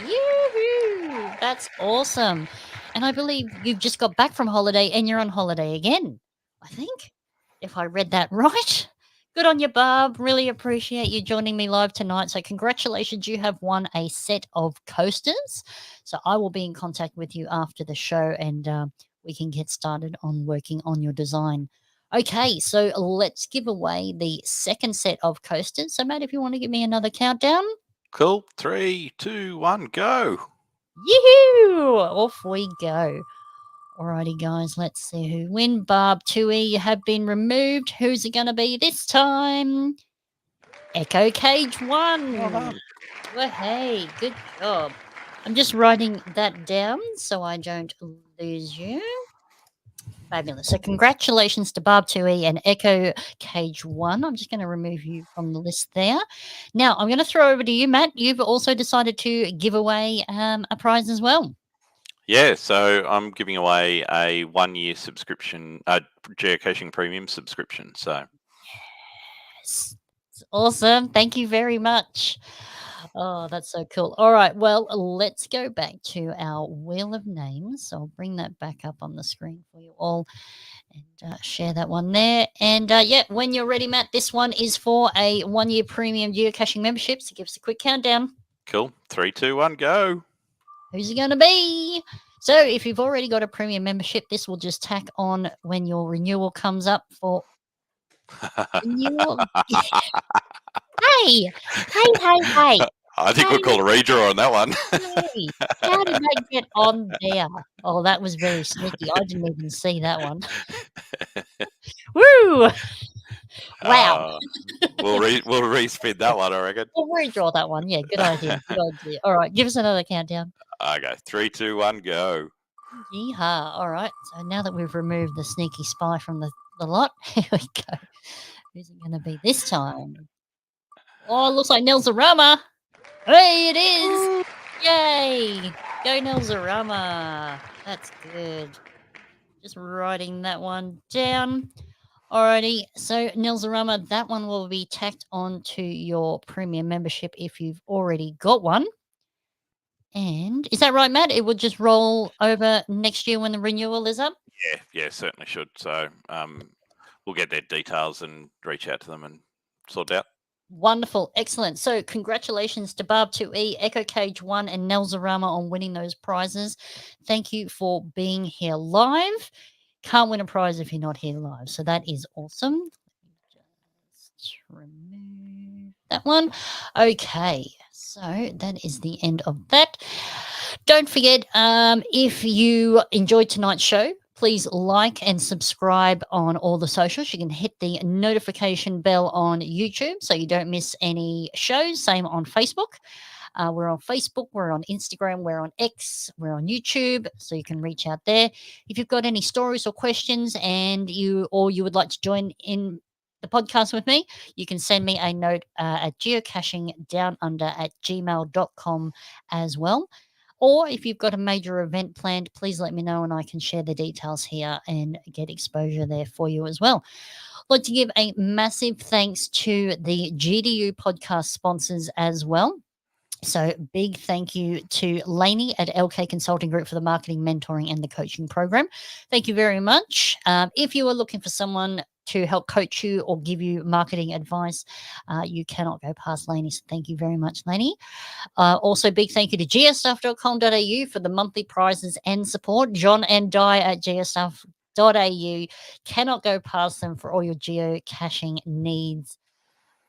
Yoo-hoo. That's awesome. And I believe you've just got back from holiday and you're on holiday again, I think, if I read that right. Good on you, Bob. Really appreciate you joining me live tonight. So congratulations, you have won a set of coasters. So I will be in contact with you after the show and we can get started on working on your design. Okay, so let's give away the second set of coasters. So, Matt, if you want to give me another countdown. Cool. 3, 2, 1, go. Yoo-hoo! Off we go. Alrighty, guys, let's see who win. Barb, Tui, you have been removed. Who's it going to be this time? Echo Cage 1. Well, hey, good job. I'm just writing that down so I don't lose you. Fabulous. So congratulations to Barb Tui and Echo Cage 1. I'm just going to remove you from the list there. Now, I'm going to throw over to you, Matt. You've also decided to give away a prize as well. Yeah, so I'm giving away a 1-year subscription, geocaching premium subscription. So, yes, it's awesome. Thank you very much. Oh, that's so cool. All right, well, let's go back to our wheel of names. So I'll bring that back up on the screen for you all and share that one there. And yeah, when you're ready, Matt, this one is for a 1-year premium geocaching membership. So give us a quick countdown. Cool. 3, 2, 1, go. Who's it going to be? So if you've already got a premium membership, this will just tack on when your renewal comes up for renewal. Hey. I think we'll call a redraw on that one. Hey, how did that get on there? Oh, that was very sneaky. I didn't even see that one. Woo! Wow. We'll respin that one, I reckon. We'll redraw that one. Yeah, good idea. Good idea. All right, give us another countdown. Okay, 3, 2, 1, go. Yeehaw. All right. So now that we've removed the sneaky spy from the lot, here we go. Who's it going to be this time? Oh, it looks like Nilsarama. Hey, it is. Yay. Go Nilsarama. That's good. Just writing that one down. Alrighty, so Nilsarama, that one will be tacked onto your premium membership if you've already got one. And is that right, Matt? It will just roll over next year when the renewal is up? Yeah, certainly should. So we'll get their details and reach out to them and sort it out. Wonderful. Excellent. So congratulations to Barb2E, EcoCage1 and Nilsarama on winning those prizes. Thank you for being here live. Can't win a prize if you're not here live. So that is awesome. Just remove that one. Okay. So that is the end of that. Don't forget, if you enjoyed tonight's show, please like and subscribe on all the socials. You can hit the notification bell on YouTube so you don't miss any shows. Same on Facebook. We're on Facebook, we're on Instagram, we're on X, we're on YouTube, so you can reach out there. If you've got any stories or questions and you would like to join in the podcast with me, you can send me a note at geocachingdownunder@gmail.com as well. Or if you've got a major event planned, please let me know and I can share the details here and get exposure there for you as well. I'd like to give a massive thanks to the GDU podcast sponsors as well. So big thank you to Lainey at LK Consulting Group for the marketing, mentoring, and the coaching program. Thank you very much. If you are looking for someone to help coach you or give you marketing advice, you cannot go past Lainey. So thank you very much, Lainey. Also, big thank you to geostuff.com.au for the monthly prizes and support. John and Di at geostuff.au. Cannot go past them for all your geocaching needs.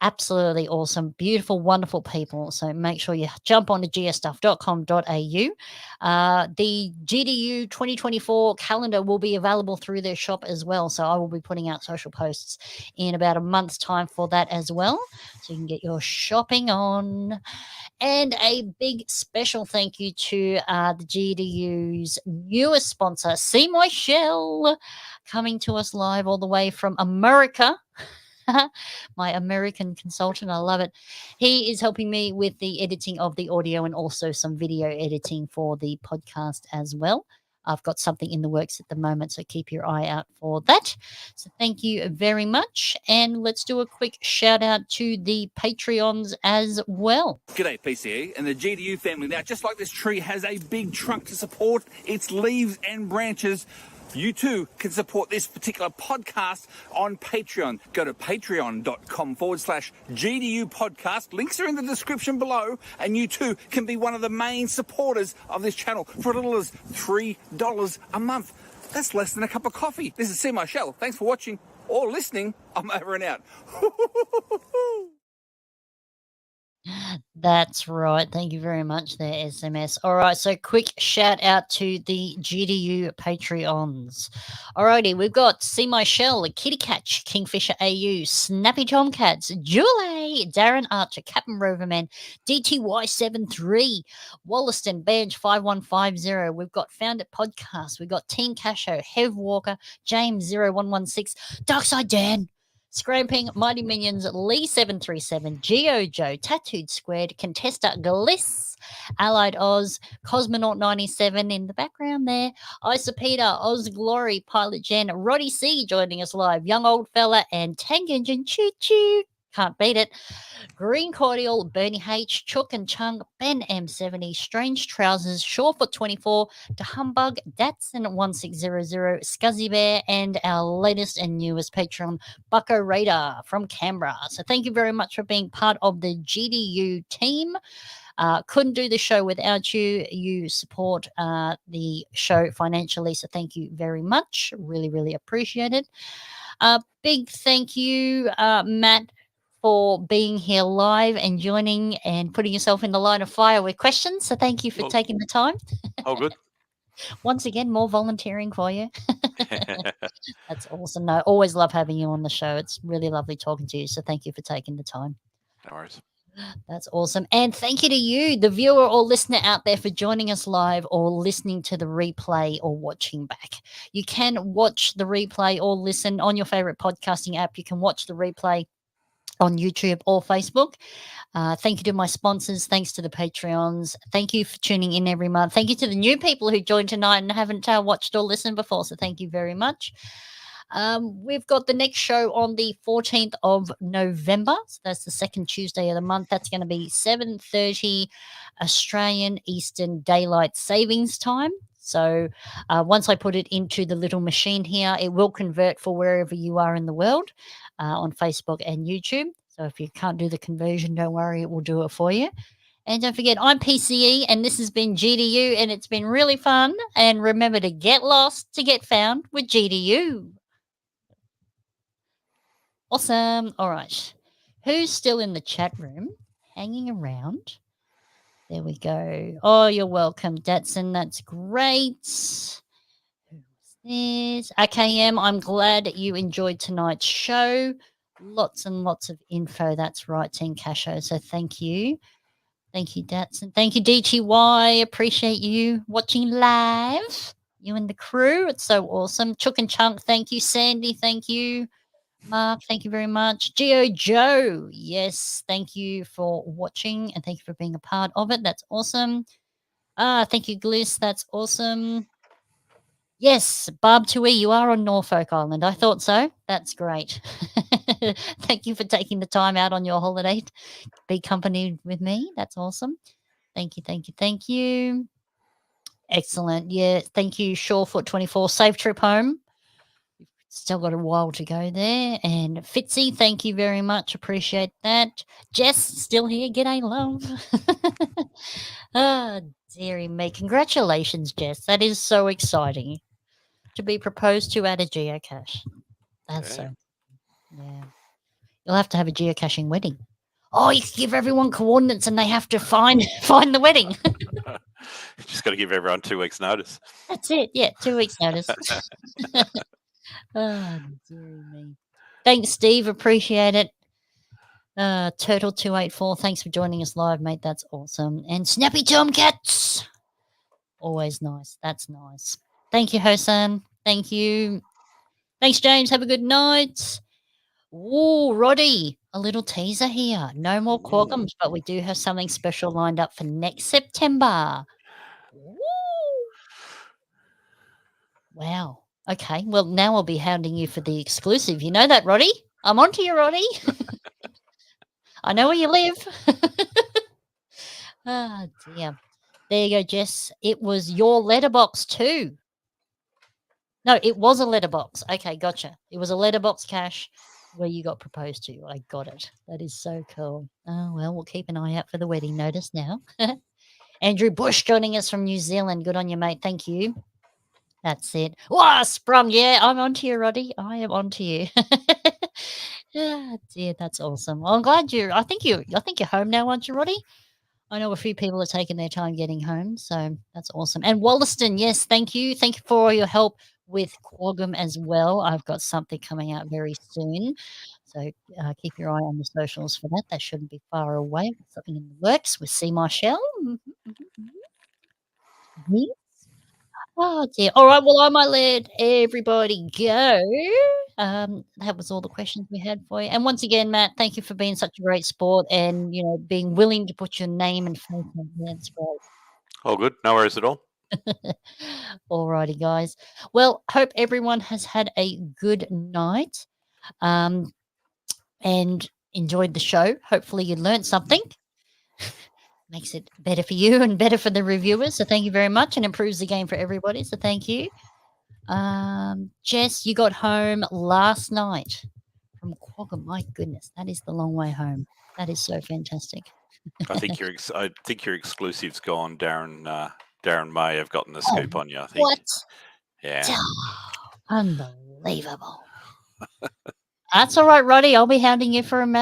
Absolutely awesome, beautiful, wonderful people. So make sure you jump on to geostuff.com.au. The GDU 2024 calendar will be available through their shop as well. So I will be putting out social posts in about a month's time for that as well. So you can get your shopping on. And a big special thank you to the GDU's newest sponsor, See My Shell, coming to us live all the way from America. My American consultant. I love it. He is helping me with the editing of the audio and also some video editing for the podcast as well. I've got something in the works at the moment, so keep your eye out for that. So thank you very much. And let's do a quick shout out to the Patreons as well. G'day PCE and the GDU family. Now, just like this tree has a big trunk to support its leaves and branches, you too can support this particular podcast on Patreon. Go to patreon.com/GDU podcast. Links are in the description below, and you too can be one of the main supporters of this channel for as little as $3 a month. That's less than a cup of coffee. This is See My Shell. Thanks for watching or listening. I'm over and out. That's right. Thank you very much there, SMS. All right, so quick shout out to the GDU Patreons. Alrighty, we've got See My Shell, Kitty Catch, Kingfisher AU, Snappy Tomcats, Julie, Darren Archer, Captain Roverman, DTY73, Wollaston, Badge 5150. We've got Found It Podcast. We've got Team Casho, Hev Walker, James 0116, Darkside Dan, Scramping, Mighty Minions, Lee737, Geo Joe, Tattooed Squared, Contesta Gliss, Allied Oz, Cosmonaut97 in the background there, Isa Peter, Oz Glory, Pilot Jen, Roddy C joining us live, Young Old Fella, and Tank Engine Choo Choo. Can't beat it. Green Cordial, Bernie H, Chook and Chung, Ben M70, Strange Trousers, Shawfoot24, to Humbug, Datsun1600, Scuzzy Bear, and our latest and newest patron, Bucko Radar from Canberra. So thank you very much for being part of the GDU team. Couldn't do the show without you. You support the show financially, so thank you very much. Really, really appreciate it. Big thank you, Matt, for being here live and joining and putting yourself in the line of fire with questions. So thank you for taking the time. Oh, good. Once again, more volunteering for you. That's awesome. No, always love having you on the show. It's really lovely talking to you. So thank you for taking the time. No worries. That's awesome. And thank you to you, the viewer or listener out there, for joining us live or listening to the replay or watching back. You can watch the replay or listen on your favorite podcasting app. You can watch the replay on YouTube or Facebook. Thank you to my sponsors. Thanks to the Patreons. Thank you for tuning in every month. Thank you to the new people who joined tonight and haven't watched or listened before. So thank you very much. We've got the next show on the 14th of November. So that's the second Tuesday of the month. That's going to be 7:30 Australian Eastern Daylight Savings Time. So once I put it into the little machine here, it will convert for wherever you are in the world on Facebook and YouTube. So if you can't do the conversion, don't worry, it will do it for you. And don't forget, I'm PCE, and this has been GDU, and it's been really fun. And remember to get lost to get found with GDU. Awesome. All right. Who's still in the chat room hanging around? There we go. Oh, you're welcome, Datsun. That's great. Who's this? AKM, I'm glad that you enjoyed tonight's show. Lots and lots of info. That's right, Team Casho. So thank you. Thank you, Datsun. Thank you, DTY. Appreciate you watching live. You and the crew. It's so awesome. Chook and Chunk, thank you. Sandy, thank you. Mark, thank you very much. Geo Joe, yes, thank you for watching and thank you for being a part of it. That's awesome. Thank you, Gliss. That's awesome. Yes, Barb Tui, you are on Norfolk Island. I thought so. That's great. Thank you for taking the time out on your holiday to be accompanied with me. That's awesome. Thank you, thank you, thank you. Excellent. Yeah, thank you, Shorefoot24. Safe trip home. Still got a while to go there. And Fitzy, thank you very much. Appreciate that. Jess, still here. G'day, love. Dearie me. Congratulations, Jess. That is so exciting to be proposed to at a geocache. That's so. Yeah. You'll have to have a geocaching wedding. Oh, you give everyone coordinates and they have to find the wedding. Just got to give everyone 2 weeks' notice. That's it. Yeah, 2 weeks' notice. Oh, dearie me. Thanks, Steve. Appreciate it. Turtle284, thanks for joining us live, mate. That's awesome. And Snappy Tomcats. Always nice. That's nice. Thank you, Hosan. Thank you. Thanks, James. Have a good night. Ooh, Roddy, a little teaser here. No more Quaggums, but we do have something special lined up for next September. Woo. Wow. Okay. Well, now I'll be hounding you for the exclusive. You know that, Roddy? I'm on to you, Roddy. I know where you live. Ah, dear. There you go, Jess. It was your letterbox too. No, it was a letterbox. Okay, gotcha. It was a letterbox cache where you got proposed to. I got it. That is so cool. Oh, well, we'll keep an eye out for the wedding notice now. Andrew Bush joining us from New Zealand. Good on you, mate. Thank you. That's it. Wow, sprung. Yeah, I'm on to you, Roddy. I am on to you. Yeah, dear, that's awesome. Well, I'm glad I think you're home now, aren't you, Roddy? I know a few people are taking their time getting home, so that's awesome. And Wollaston, yes, thank you. Thank you for all your help with Quaggum as well. I've got something coming out very soon. So keep your eye on the socials for that. That shouldn't be far away. Something in the works with C. Marshall. Yes. Oh dear. All right. Well, I might let everybody go. That was all the questions we had for you. And once again, Matt, thank you for being such a great sport and being willing to put your name and face on it. That's great. All good. No worries at all. All righty, guys. Well, hope everyone has had a good night and enjoyed the show. Hopefully you learned something. Makes it better for you and better for the reviewers. So thank you very much and improves the game for everybody. So thank you. Jess, you got home last night from Quaggum. My goodness, that is the long way home. That is so fantastic. I think your exclusive's gone. Darren may have gotten the scoop on you. I think. What? Yeah. Unbelievable. That's all right, Roddy. I'll be hounding you for an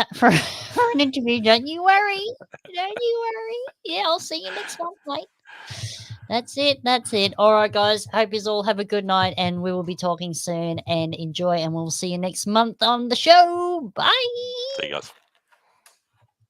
interview. Don't you worry. Don't you worry. Yeah, I'll see you next month, mate. That's it. That's it. All right, guys. Hope you all have a good night, and we will be talking soon. And enjoy, and we'll see you next month on the show. Bye. See you guys.